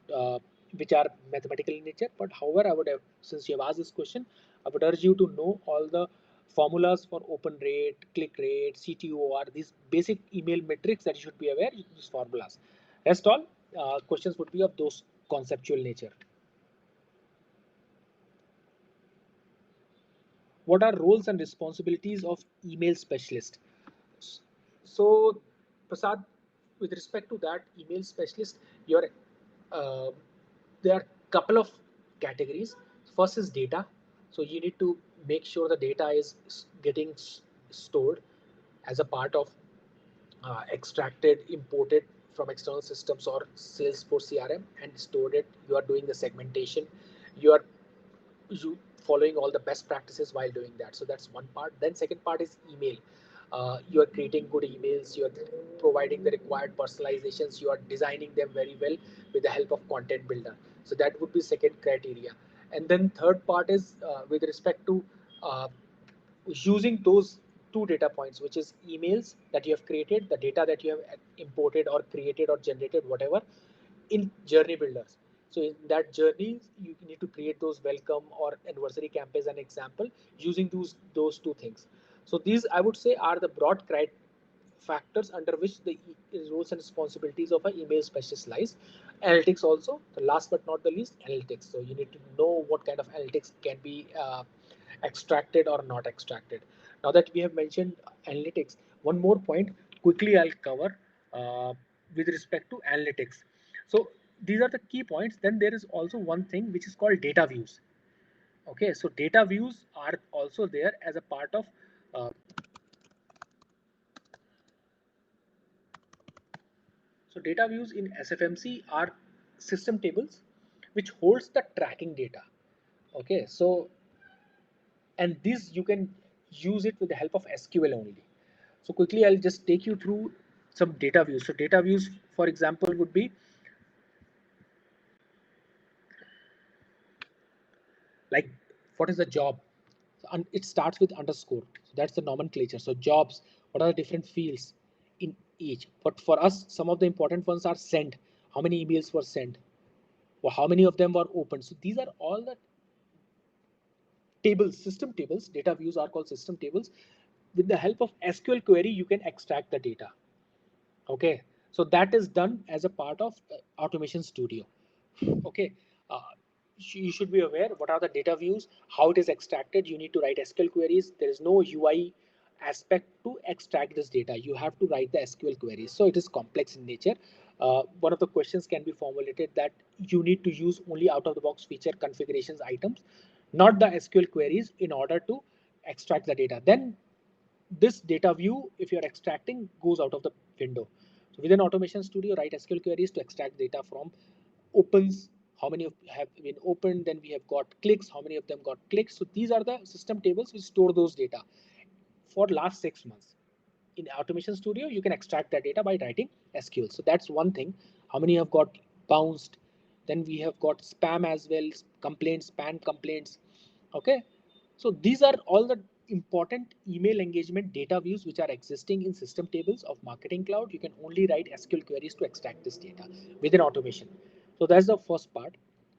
which are mathematical in nature. But however, I would have, since you have asked this question, I would urge you to know all the formulas for open rate, click rate, CTOR, these basic email metrics that you should be aware, these formulas. Rest all questions would be of those conceptual nature. What are roles and responsibilities of email specialist? So, Prasad, with respect to that email specialist, you're uh, there are a couple of categories. First is data. So you need to make sure the data is getting stored as a part of extracted, imported from external systems or Salesforce CRM and stored it. You are doing the segmentation. You are you following all the best practices while doing that. So that's one part. Then second part is email. You are creating good emails. You are providing the required personalizations. You are designing them very well with the help of content builder. So that would be second criteria. And then third part is with respect to uh, using those two data points, which is emails that you have created, the data that you have imported or created or generated, whatever, in journey builders. So in that journey, you need to create those welcome or anniversary campaigns, an example, using those two things. So these, I would say, are the broad factors under which the roles and responsibilities of an email specialist lies. Analytics also, the last but not the least, analytics. So you need to know what kind of analytics can be extracted or not extracted. Now that we have mentioned analytics, one more point quickly I'll cover with respect to analytics. So these are the key points. Then there is also one thing which is called data views. Okay, so data views are also there as a part of uh, so data views in SFMC are system tables which holds the tracking data. Okay, so and this you can use it with the help of SQL only. So quickly I'll just take you through some data views. So data views, for example, would be like what is the job? And it starts with underscore. So that's the nomenclature. So jobs, what are the different fields in each? But for us, some of the important ones are sent. How many emails were sent? Or how many of them were opened? So these are all the tables, system tables. Data views are called system tables. With the help of SQL query, you can extract the data. Okay, so that is done as a part of Automation Studio. Okay, uh, you should be aware what are the data views, how it is extracted. You need to write SQL queries. There is no UI aspect to extract this data. You have to write the SQL queries. So it is complex in nature. One of the questions can be formulated that you need to use only out of the box feature configurations items, not the SQL queries in order to extract the data. Then this data view, if you're extracting, goes out of the window. So within Automation Studio, write SQL queries to extract data from opens, how many have been opened, then we have got clicks, how many of them got clicks. So these are the system tables which store those data for last 6 months. In Automation Studio, you can extract that data by writing SQL. So that's one thing. How many have got bounced? Then we have got spam as well, complaints, spam complaints. Okay, so these are all the important email engagement data views which are existing in system tables of Marketing Cloud. You can only write SQL queries to extract this data within automation. So that's the first part.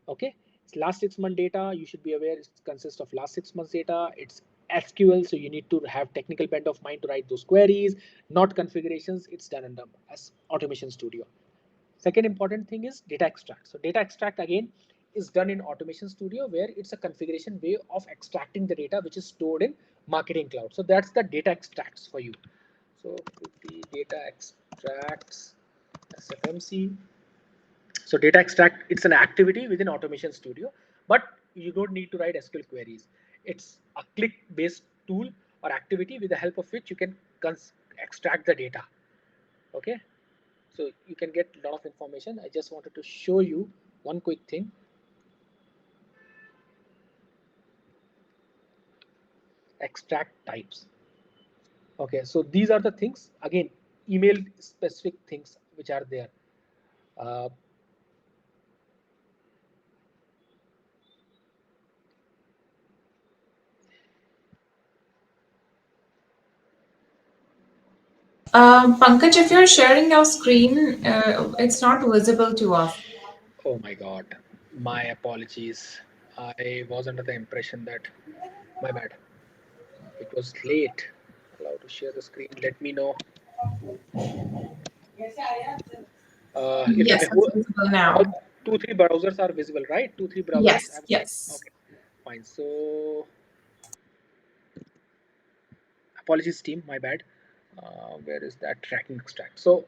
Okay, it's last 6 month data. You should be aware it consists of last 6 months data. It's SQL, so you need to have technical bent of mind to write those queries, not configurations. It's done under as Automation Studio. Second important thing is data extract. So data extract again is done in Automation Studio, where it's a configuration way of extracting the data which is stored in Marketing Cloud. So that's the data extracts for you. So the data extracts SFMC. So data extract, it's an activity within Automation Studio, but you don't need to write SQL queries. It's a click-based tool or activity with the help of which you can extract the data. Okay, so you can get a lot of information. I just wanted to show you one quick thing. Extract types. Okay, so these are the things, again, email specific things which are there. Uh, Pankaj, if you're sharing your screen, it's not visible to us. oh my God, my apologies. I was under the impression that, my bad. It was late. Allow to share the screen. Let me know if my Yes, it's whole visible all now. 2 3 browsers are visible, right? 2 3 browsers. Yes, yes. Okay, fine. So apologies, team. My bad. Where is that tracking extract? So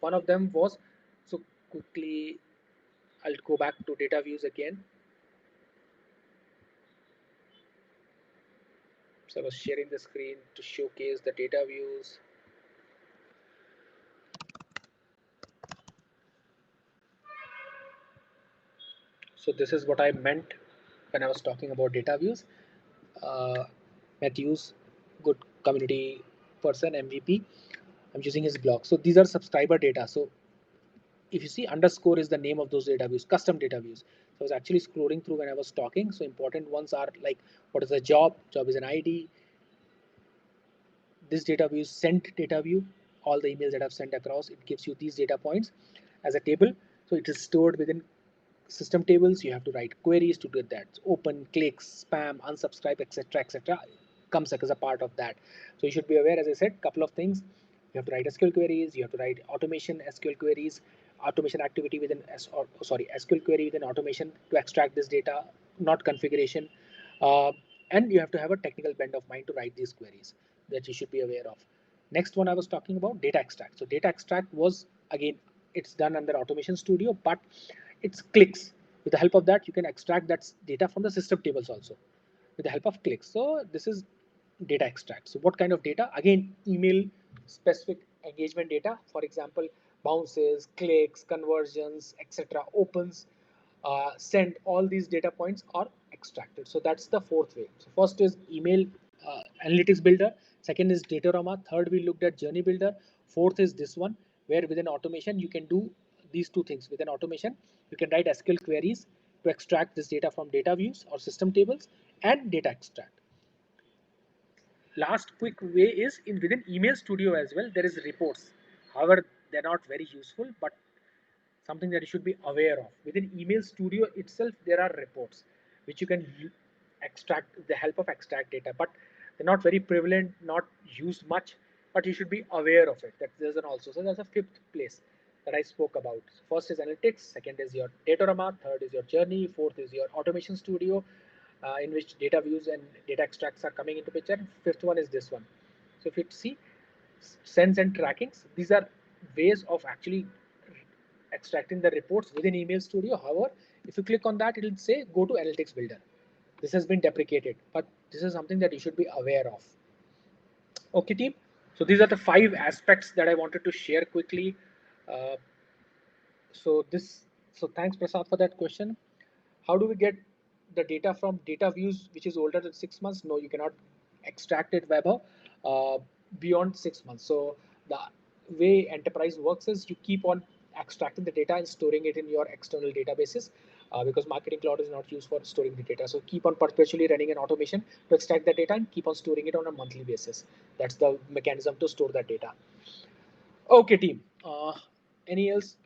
one of them was, so quickly I'll go back to data views again. So I was sharing the screen to showcase the data views. So this is what I meant when I was talking about data views. uh, Matthews, good community person, MVP. I'm using his blog. So these are subscriber data. So if you see, underscore is the name of those data views, custom data views. So I was actually scrolling through when I was talking. So important ones are like, what is the job? Job is an ID. This data view is sent data view. All the emails that I've sent across, it gives you these data points as a table. So it is stored within system tables. You have to write queries to do that. Open, clicks, spam, unsubscribe, etc., etc. comes as a part of that. So you should be aware, as I said, couple of things. You have to write SQL queries. You have to write automation SQL queries, automation activity within SQL query within automation to extract this data, not configuration. Uh, and you have to have a technical bent of mind to write these queries that you should be aware of. Next one I was talking about, data extract. So data extract was, again, it's done under Automation Studio, but it's clicks. With the help of that, you can extract that data from the system tables also with the help of clicks. So this is data extract. So what kind of data? Again, email specific engagement data. For example, bounces, clicks, conversions, etc. Opens, send. All these data points are extracted. So that's the fourth way. So first is email analytics builder. Second is Datorama. Third, we looked at journey builder. Fourth is this one, where within automation you can do these two things. Within automation, you can write SQL queries to extract this data from data views or system tables and data extract. Last quick way is in within email studio as well, there is reports. However, they're not very useful, but something that you should be aware of. Within email studio itself, there are reports which you can extract with the help of extract data, but they're not very prevalent, not used much, but you should be aware of it, that there's an also. So that's a fifth place that I spoke about. First is analytics, second is your Datorama, third is your journey, fourth is your automation studio, in which data views and data extracts are coming into picture. Fifth one is this one. So if you see sends and trackings, these are ways of actually extracting the reports within email studio. However, if you click on that, it will say go to analytics builder. This has been deprecated, but this is something that you should be aware of. Okay, team. So these are the 5 aspects that I wanted to share quickly. uh, so this so thanks Prasad for that question. How do we get the data from data views which is older than 6 months? No, you cannot extract it, Vaibhav, uh, beyond 6 months. So the way enterprise works is you keep on extracting the data and storing it in your external databases, because marketing cloud is not used for storing the data. So keep on perpetually running an automation to extract the data and keep on storing it on a monthly basis. That's the mechanism to store that data. Okay, team. Any else?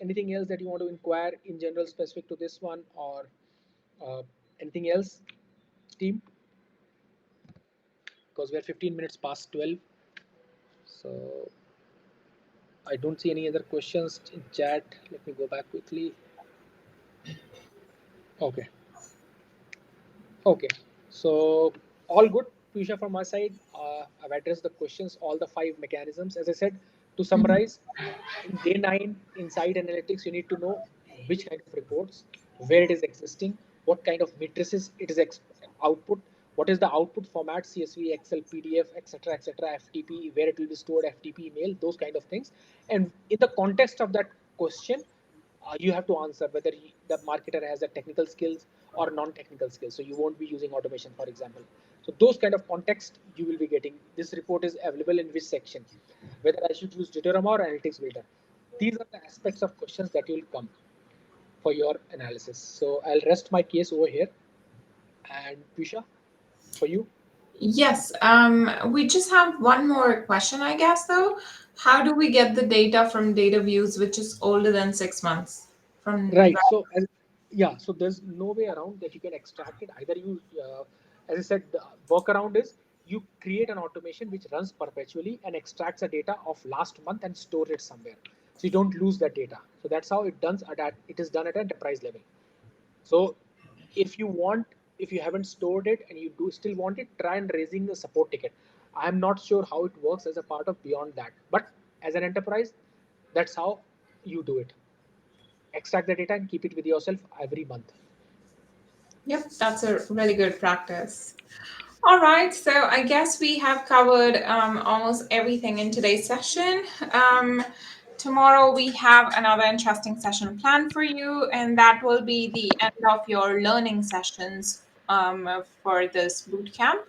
Anything else that you want to inquire in general specific to this one, or anything else? team, because we are 15 minutes past 12. So I don't see any other questions in chat. Let me go back quickly. Okay. Okay. So all good, Pusha, from my side. I've addressed the questions, all the five mechanisms. As I said, to Mhm. summarize, in day nine, inside analytics, you need to know which kind of reports, where it is existing, what kind of matrices it is output, what is the output format, CSV, Excel, PDF, etc., etc., FTP, where it will be stored, FTP, email, those kind of things. And in the context of that question, you have to answer whether the marketer has a technical skills or non-technical skills. So you won't be using automation, for example. So those kind of context you will be getting. This report is available in which section? Whether I should use Datorama or Analytics Builder. These are the aspects of questions that will come for your analysis. So I'll rest my case over here. And Pisha, for you. Yes, we just have one more question, I guess, though. How do we get the data from data views which is older than 6 months? From Right. So as yeah, so there's no way around that you can extract it. Either you, as I said, the workaround is you create an automation which runs perpetually and extracts the data of last month and store it somewhere, so you don't lose that data. So that's how it is done at enterprise level. So if you want, if you haven't stored it and you do still want it, try and raising the support ticket. I'm not sure how it works as a part of beyond that, but as an enterprise, that's how you do it. Extract the data and keep it with yourself every month. Yep, that's a really good practice. All right, so I guess we have covered almost everything in today's session. Um, Tomorrow we have another interesting session planned for you, and that will be the end of your learning sessions for this boot camp.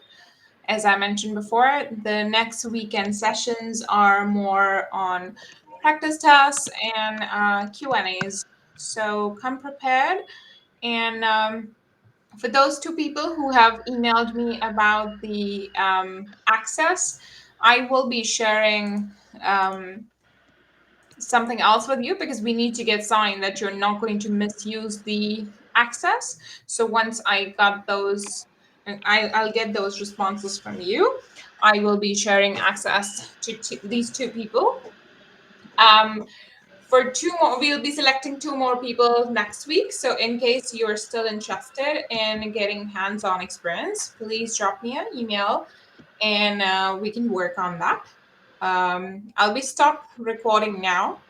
As I mentioned before, the next weekend sessions are more on practice tasks and Q and A's. So come prepared. And for those two people who have emailed me about the access, I will be sharing something else with you because we need to get signed that you're not going to misuse the access. So once I got those, I'll get those responses from you. I will be sharing access to these two people. Um, for two more, we'll be selecting two more people next week. So in case you're still interested in getting hands-on experience, please drop me an email and we can work on that. I'll be stop recording now.